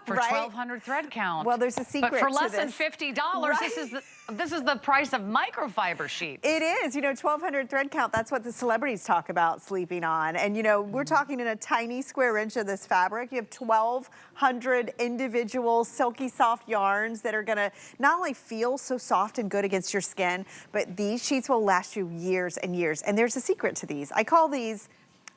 for Right? 1,200 thread count. Well, there's a secret But for to less than this. $50, Right? this is the price of microfiber sheets. It is, 1,200 thread count. That's what the celebrities talk about sleeping on. And, we're talking in a tiny square inch of this fabric. You have 1,200 individual silky soft yarns that are gonna not only feel so soft and good against your skin, but these sheets will last you years and years. And there's a secret to these. I call these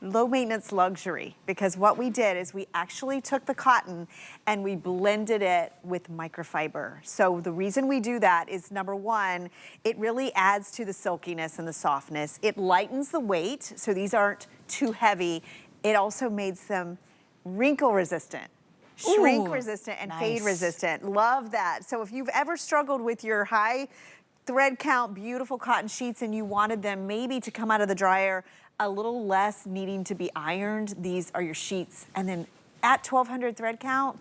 low maintenance luxury, because what we did is we actually took the cotton and we blended it with microfiber. So the reason we do that is, number one, it really adds to the silkiness and the softness. It lightens the weight, so these aren't too heavy. It also makes them wrinkle resistant, shrink resistant, and fade resistant. Love that. So if you've ever struggled with your high thread count, beautiful cotton sheets, and you wanted them maybe to come out of the dryer a little less needing to be ironed, these are your sheets. And then at 1,200 thread count,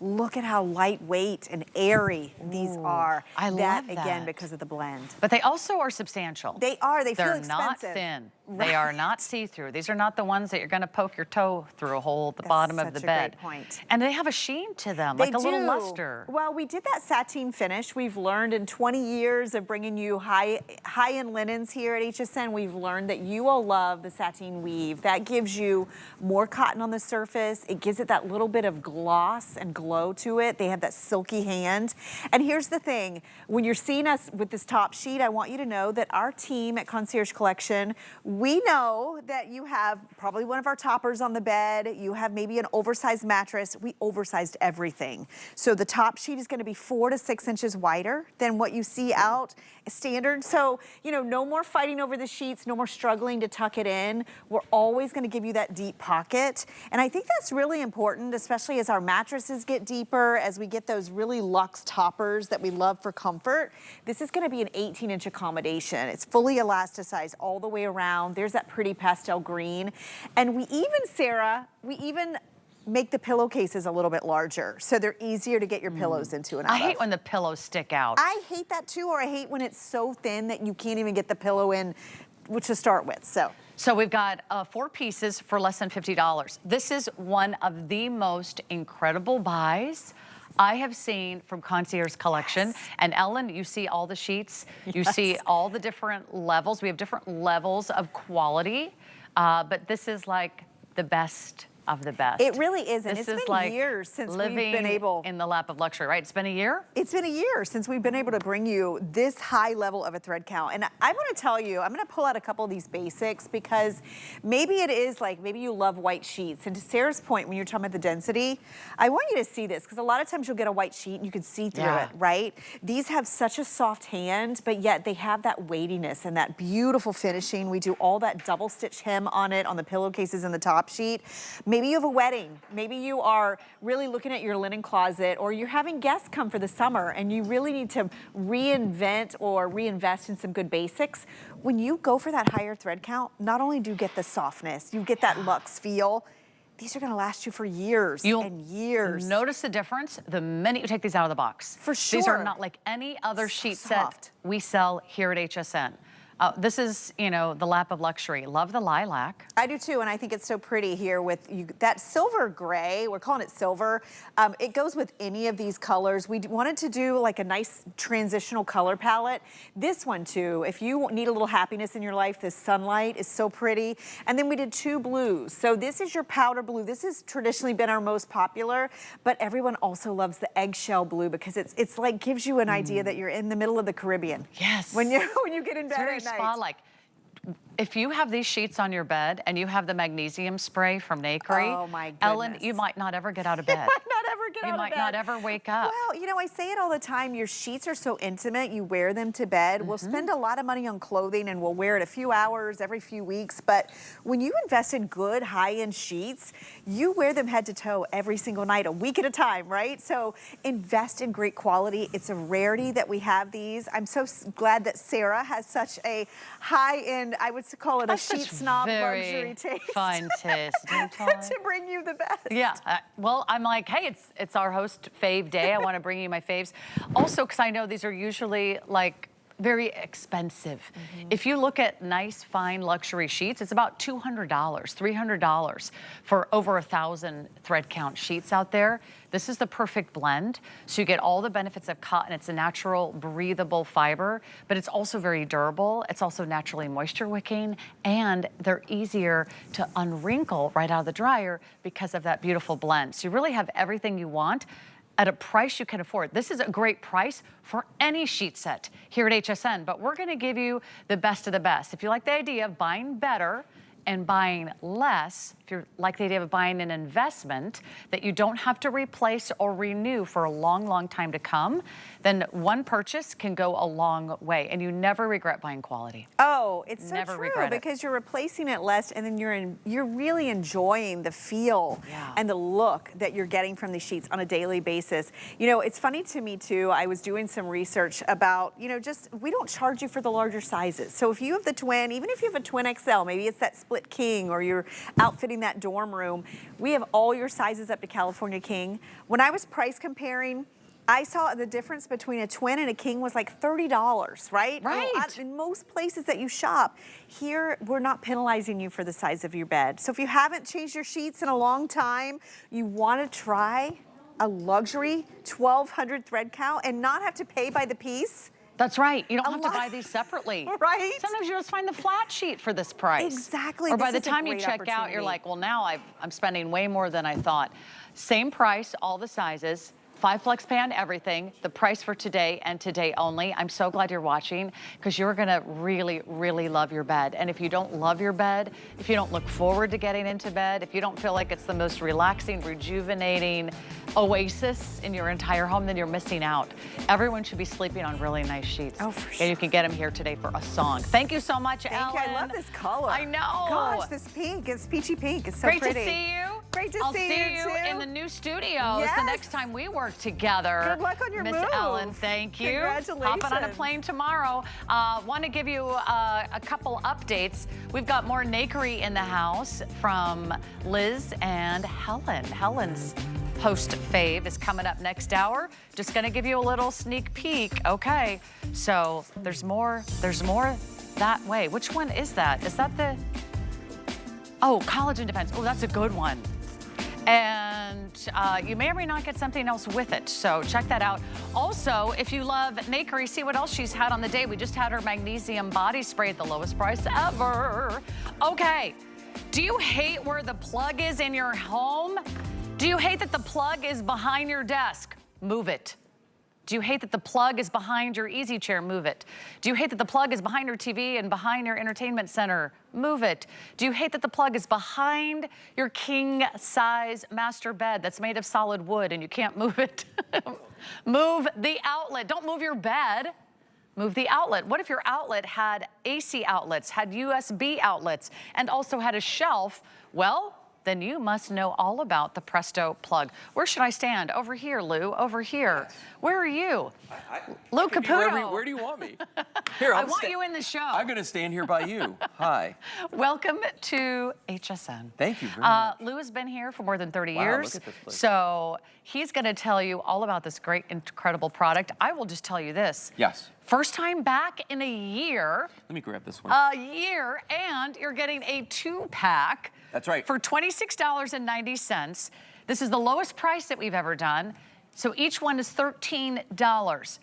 look at how lightweight and airy these are. I love that. Again, because of the blend. But they also are substantial. They are, they feel They're expensive. not thin. They are not see-through. These are not the ones that you're gonna poke your toe through a hole at the bottom of the bed. Great point. And they have a sheen to them, like a little luster. Well, we did that sateen finish. We've learned in 20 years of bringing you high-end linens here at HSN, we've learned that you will love the sateen weave. That gives you more cotton on the surface. It gives it that little bit of gloss and glow to it. They have that silky hand. And here's the thing, when you're seeing us with this top sheet, I want you to know that our team at Concierge Collection, we know that you have probably one of our toppers on the bed, you have maybe an oversized mattress. We oversized everything. So the top sheet is gonna be 4 to 6 inches wider than what you see out standard. So, no more fighting over the sheets, no more struggling to tuck it in. We're always gonna give you that deep pocket. And I think that's really important, especially as our mattresses get deeper, as we get those really luxe toppers that we love for comfort. This is gonna be an 18-inch accommodation. It's fully elasticized all the way around. There's that pretty pastel green. And we even, Sarah, make the pillowcases a little bit larger, so they're easier to get your pillows into and out I hate when the pillows stick out. I hate that too, or I hate when it's so thin that you can't even get the pillow in to start with, So we've got 4 pieces for less than $50. This is one of the most incredible buys I have seen from Concierge Collection. Yes. And Ellen, you see all the sheets. You Yes. see all the different levels. We have different levels of quality, but this is like the best of the best. It really is, and This it's is been like years since we've living been able in the lap of luxury, right? It's been a year? It's been a year since we've been able to bring you this high level of a thread count. And I want to tell you, I'm going to pull out a couple of these basics, because maybe it is like, maybe you love white sheets. And to Sarah's point, when you're talking about the density, I want you to see this, because a lot of times you'll get a white sheet and you can see through it, right? These have such a soft hand, but yet they have that weightiness and that beautiful finishing. We do all that double stitch hem on it, on the pillowcases and the top sheet. Maybe you have a wedding. Maybe you are really looking at your linen closet, or you're having guests come for the summer and you really need to reinvent or reinvest in some good basics. When you go for that higher thread count, not only do you get the softness, you get that luxe feel, these are gonna last you for years and years. Notice the difference the minute you take these out of the box. For sure. These are not like any other sheet set soft. we sell here at HSN. This is, the lap of luxury. Love the lilac. I do too, and I think it's so pretty here with that silver gray. We're calling it silver. It goes with any of these colors. We wanted to do like a nice transitional color palette. This one too, if you need a little happiness in your life, this sunlight is so pretty. And then we did 2 blues. So this is your powder blue. This has traditionally been our most popular, but everyone also loves the eggshell blue, because it's like gives you an idea that you're in the middle of the Caribbean. Yes. When you get in bed at night. Spa-like. If you have these sheets on your bed and you have the magnesium spray from Nakery, oh my goodness. Ellen, you might not ever get out of bed. You might not ever get out of bed. You might not ever wake up. Well, I say it all the time. Your sheets are so intimate. You wear them to bed. We'll spend a lot of money on clothing and we'll wear it a few hours every few weeks. But when you invest in good high-end sheets, you wear them head to toe every single night, a week at a time, right? So invest in great quality. It's a rarity that we have these. I'm so glad that Sarah has such a high-end, I would call it a sheet snob luxury taste. Fine taste. To bring you the best. Yeah. Well, I'm like, hey, it's our host fave day. I want to bring you my faves. Also, because I know these are usually like very expensive. If you look at nice, fine luxury sheets, it's about $200, $300 for over 1,000 thread count sheets out there. This is the perfect blend. So you get all the benefits of cotton. It's a natural, breathable fiber, but it's also very durable. It's also naturally moisture wicking, and they're easier to unwrinkle right out of the dryer because of that beautiful blend. So you really have everything you want at a price you can afford. This is a great price for any sheet set here at HSN, but we're gonna give you the best of the best. If you like the idea of buying better and buying less, if you like the idea of buying an investment that you don't have to replace or renew for a long, long time to come, then one purchase can go a long way, and you never regret buying quality. Oh, it's so Never true regret it. because you're replacing it less, and then you're really enjoying the feel and the look that you're getting from these sheets on a daily basis. You know, it's funny to me too. I was doing some research about, you know, just we don't charge you for the larger sizes. So if you have the twin, even if you have a twin XL, maybe it's that split king, or you're outfitting that dorm room, we have all your sizes up to California king. When I was price comparing, I saw the difference between a twin and a king was like $30, right? Right. In most places that you shop, here we're not penalizing you for the size of your bed. So if you haven't changed your sheets in a long time, you want to try a luxury 1,200 thread count and not have to pay by the piece. That's right. You don't have to buy these separately. Right? Sometimes you just find the flat sheet for this price. Exactly. Or by This the is a time you great check out, you're opportunity. like, well, now I'm spending way more than I thought. Same price, all the sizes. 5 flex pan, everything. The price for today and today only. I'm so glad you're watching because you're gonna really, really love your bed. And if you don't love your bed, if you don't look forward to getting into bed, if you don't feel like it's the most relaxing, rejuvenating oasis in your entire home, then you're missing out. Everyone should be sleeping on really nice sheets. Oh, for sure. And you can get them here today for a song. Thank you so much, Thank Ellen. you. I love this color. I know. Gosh, this pink, it's peachy pink. It's so Great pretty. to see you. Great to I'll see you too. in the new studios Yes. the next time we work together. Good luck on your Miss move. Ellen, thank you. Congratulations. Hopping on a plane tomorrow. Want to give you a couple updates. We've got more nakery in the house from Liz and Helen. Helen's post fave is coming up next hour. Just going to give you a little sneak peek. Okay, so there's more that way. Which one is that? Is that the... Oh, college and defense. Oh, that's a good one. And you may or may not get something else with it, so check that out. Also, if you love nakery, see what else she's had on the day. We just had her magnesium body spray at the lowest price ever. Okay, do you hate where the plug is in your home? Do you hate that the plug is behind your desk? Move it. Do you hate that the plug is behind your easy chair? Move it. Do you hate that the plug is behind your TV and behind your entertainment center? Move it. Do you hate that the plug is behind your king size master bed that's made of solid wood and you can't move it? Move the outlet. Don't move your bed. Move the outlet. What if your outlet had AC outlets, had USB outlets, and also had a shelf? Well, then you must know all about the Presto plug. Where should I stand? Over here, Lou, over here. Where are you? Lou Caputo. Where do you want me? Here, I want you in the show. I'm gonna stand here by you. Hi. Welcome to HSN. Thank you very much. Lou has been here for more than 30 Wow, years. look at this place. So he's gonna tell you all about this great, incredible product. I will just tell you this. Yes. First time back in a year. Let me grab this one. A year, and you're getting a 2-pack. That's right. For $26.90. This is the lowest price that we've ever done. So each one is $13.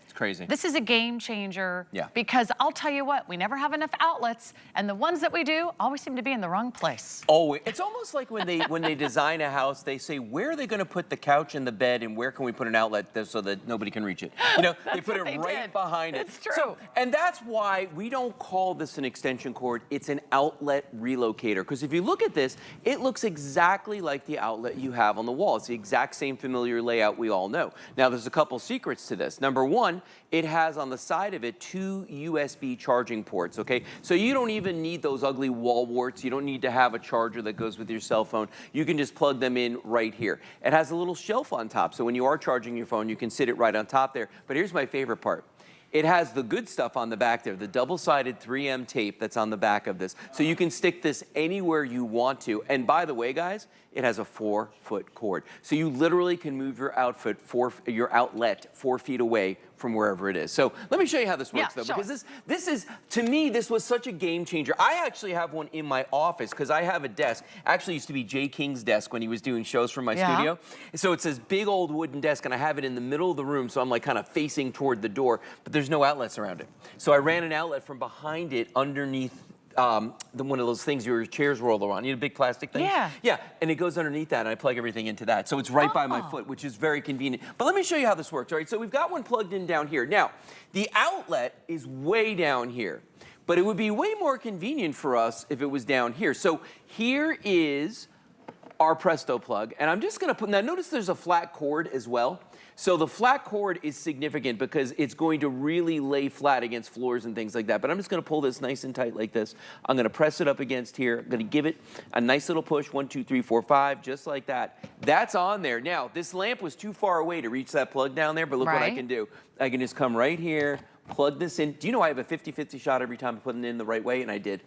It's crazy. This is a game changer. Yeah. Because I'll tell you what, we never have enough outlets, and the ones that we do always seem to be in the wrong place. Oh, it's almost like when they design a house, they say, where are they going to put the couch and the bed, and where can we put an outlet so that nobody can reach it? You know, they put it right behind it. It's true. So, and that's why we don't call this an extension cord. It's an outlet relocator. Because if you look at this, it looks exactly like the outlet you have on the wall. It's the exact same familiar layout we all know. Now, there's a couple secrets to this. Number one, it has on the side of it 2 USB charging ports, okay? So you don't even need those ugly wall warts. You don't need to have a charger that goes with your cell phone. You can just plug them in right here. It has a little shelf on top, so when you are charging your phone, you can sit it right on top there. But here's my favorite part. It has the good stuff on the back there, the double-sided 3M tape that's on the back of this. So you can stick this anywhere you want to. And by the way, guys, it has a 4-foot cord. So you literally can move your outlet 4 feet away from wherever it is. So let me show you how this works, though, because this is, to me, this was such a game changer. I actually have one in my office because I have a desk. Actually used to be Jay King's desk when he was doing shows from my studio. So it's this big old wooden desk, and I have it in the middle of the room, so I'm like kind of facing toward the door, but there's no outlets around it. So I ran an outlet from behind it underneath one of those things your chairs roll around. You know, big plastic things? Yeah, and it goes underneath that, and I plug everything into that. So it's right by my foot, which is very convenient. But let me show you how this works, all right? So we've got one plugged in down here. Now, the outlet is way down here, but it would be way more convenient for us if it was down here. So here is our Presto plug, and I'm just gonna put, now notice there's a flat cord as well. So the flat cord is significant because it's going to really lay flat against floors and things like that. But I'm just gonna pull this nice and tight like this. I'm gonna press it up against here. I'm gonna give it a nice little push, 1, 2, 3, 4, 5, just like that. That's on there. Now, this lamp was too far away to reach that plug down there, but look what I can do. I can just come right here, plug this in. Do you know I have a 50-50 shot every time I put it in the right way? And I did.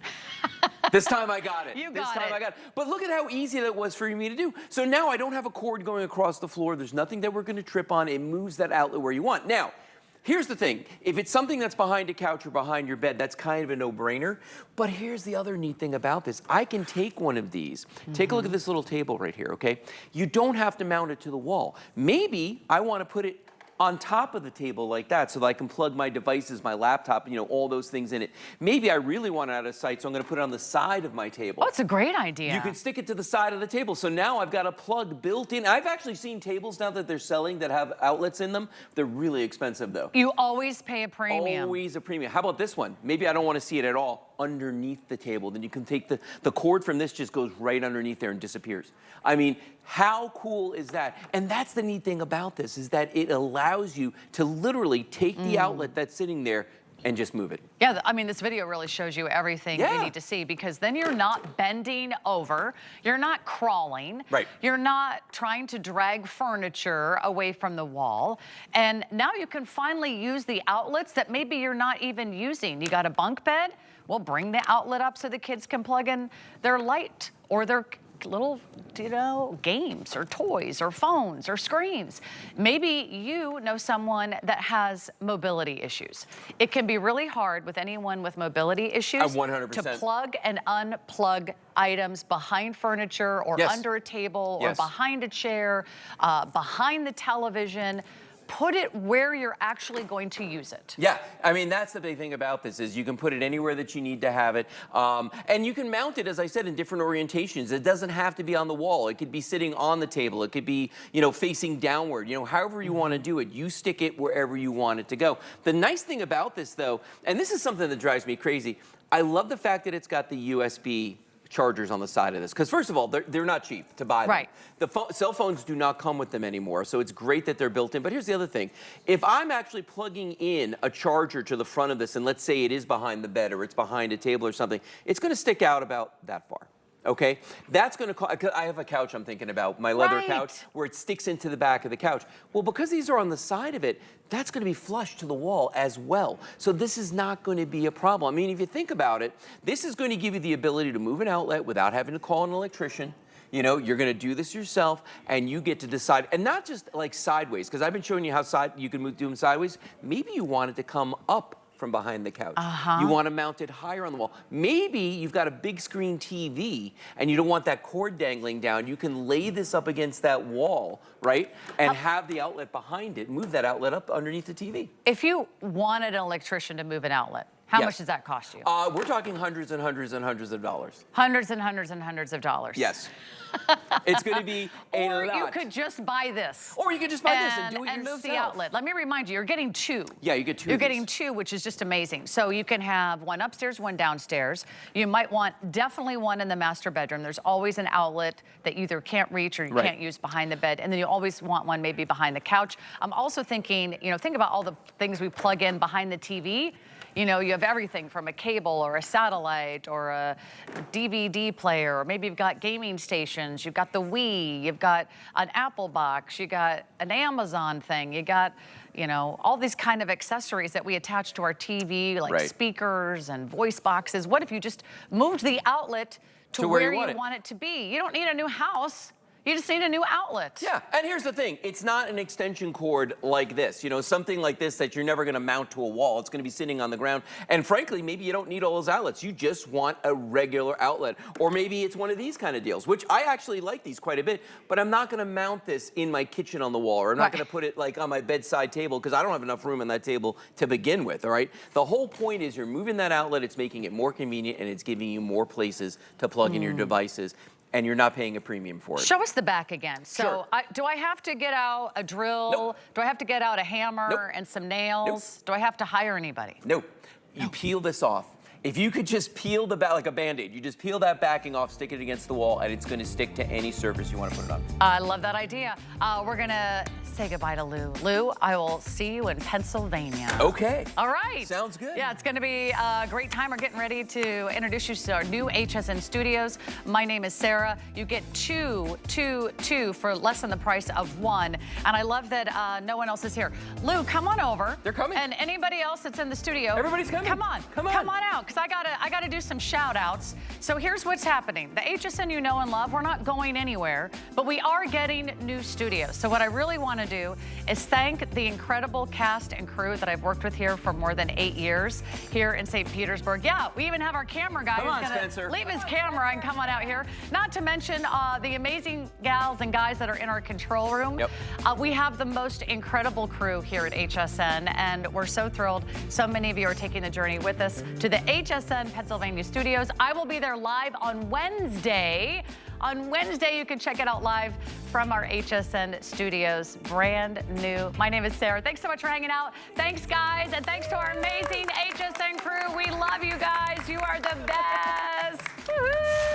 This time I got it. This time I got it. But look at how easy that was for me to do. So now I don't have a cord going across the floor. There's nothing that we're going to trip on. It moves that outlet where you want. Now, here's the thing. If it's something that's behind a couch or behind your bed, that's kind of a no-brainer. But here's the other neat thing about this. I can take one of these. Take a look at this little table right here, okay? You don't have to mount it to the wall. Maybe I want to put it on top of the table like that so that I can plug my devices, my laptop, you know, all those things in it. Maybe I really want it out of sight, so I'm gonna put it on the side of my table. Oh, it's a great idea. You can stick it to the side of the table. So now I've got a plug built in. I've actually seen tables now that they're selling that have outlets in them. They're really expensive though. You always pay a premium. Always a premium. How about this one? Maybe I don't want to see it at all underneath the table. Then you can take the cord from this just goes right underneath there and disappears. I mean, how cool is that? And that's the neat thing about this is that it allows you to literally take the outlet that's sitting there and just move it. Yeah, I mean, this video really shows you everything you need to see because then you're not bending over, you're not crawling, you're not trying to drag furniture away from the wall, and now you can finally use the outlets that maybe you're not even using. You got a bunk bed? Well, bring the outlet up so the kids can plug in their light or their little, you know, games or toys or phones or screens. Maybe you know someone that has mobility issues. It can be really hard with anyone with mobility issues 100%. to plug and unplug items behind furniture or under a table or behind a chair, behind the television. Put it where you're actually going to use it. Yeah, I mean, that's the big thing about this is you can put it anywhere that you need to have it. And you can mount it, as I said, in different orientations. It doesn't have to be on the wall. It could be sitting on the table. It could be, you know, facing downward. You know, however you want to do it, you stick it wherever you want it to go. The nice thing about this, though, and this is something that drives me crazy, I love the fact that it's got the USB chargers on the side of this. Because first of all, they're not cheap to buy them. The cell phones do not come with them anymore, so it's great that they're built in. But here's the other thing. If I'm actually plugging in a charger to the front of this, and let's say it is behind the bed or it's behind a table or something, it's gonna stick out about that far. Okay, that's gonna cause, I have a couch I'm thinking about, my leather couch, where it sticks into the back of the couch. Well, because these are on the side of it, that's gonna be flush to the wall as well. So this is not gonna be a problem. I mean, if you think about it, this is gonna give you the ability to move an outlet without having to call an electrician. You know, you're gonna do this yourself and you get to decide, and not just like sideways, because I've been showing you how you can do them sideways. Maybe you want it to come up from behind the couch. You want to mount it higher on the wall. Maybe you've got a big screen TV and you don't want that cord dangling down. You can lay this up against that wall, right? And have the outlet behind it, move that outlet up underneath the TV. If you wanted an electrician to move an outlet, how much does that cost you? We're talking hundreds and hundreds and hundreds of dollars. Hundreds and hundreds and hundreds of dollars. Yes. It's going to be a lot. Or you could just buy this. Or you could just buy this and do it yourself. And move the outlet. Let me remind you, you're getting two. Yeah, you get two. You're getting two, which is just amazing. So you can have one upstairs, one downstairs. You might want definitely one in the master bedroom. There's always an outlet that you either can't reach or you can't use behind the bed. And then you always want one maybe behind the couch. I'm also thinking, you know, think about all the things we plug in behind the TV. You know, you have everything from a cable or a satellite or a DVD player, or maybe you've got gaming stations, you've got the Wii, you've got an Apple box, you got an Amazon thing, you got, you know, all these kind of accessories that we attach to our TV, like speakers and voice boxes. What if you just moved the outlet to where you want it to be? You don't need a new house. You just need a new outlet. Yeah, and here's the thing. It's not an extension cord like this. You know, something like this that you're never going to mount to a wall. It's going to be sitting on the ground. And frankly, maybe you don't need all those outlets. You just want a regular outlet. Or maybe it's one of these kind of deals, which I actually like these quite a bit. But I'm not going to mount this in my kitchen on the wall, or I'm not going to put it like on my bedside table because I don't have enough room on that table to begin with, all right? The whole point is you're moving that outlet. It's making it more convenient, and it's giving you more places to plug in your devices. And you're not paying a premium for it. Show us the back again. So Sure. do I have to get out a drill? Nope. Do I have to get out a hammer Nope. and some nails? Nope. Do I have to hire anybody? Nope. You peel this off. If you could just peel the back like a Band-Aid, you just peel that backing off, stick it against the wall, and it's gonna stick to any surface you wanna put it on. I love that idea. We're gonna say goodbye to Lou. Lou, I will see you in Pennsylvania. Okay. All right. Sounds good. Yeah, it's going to be a great time. We're getting ready to introduce you to our new HSN studios. My name is Sarah. You get two for less than the price of one. And I love that no one else is here. Lou, come on over. They're coming. And anybody else that's in the studio. Everybody's coming. Come on. Come on. Come on out, because I gotta do some shout outs. So here's what's happening. The HSN you know and love, we're not going anywhere, but we are getting new studios. So what I really want to do is thank the incredible cast and crew that I've worked with here for more than 8 years here in St. Petersburg. Yeah, we even have our camera guy Come on, who's gonna Spencer. leave his camera and come on out here. Not to mention the amazing gals and guys that are in our control room. Yep. We have the most incredible crew here at HSN, and we're so thrilled. So many of you are taking the journey with us to the HSN Pennsylvania studios. I will be there live on Wednesday. On Wednesday, you can check it out live from our HSN studios, brand new. My name is Sarah. Thanks so much for hanging out. Thanks, guys, and thanks to our amazing HSN crew. We love you guys. You are the best. Woo-hoo.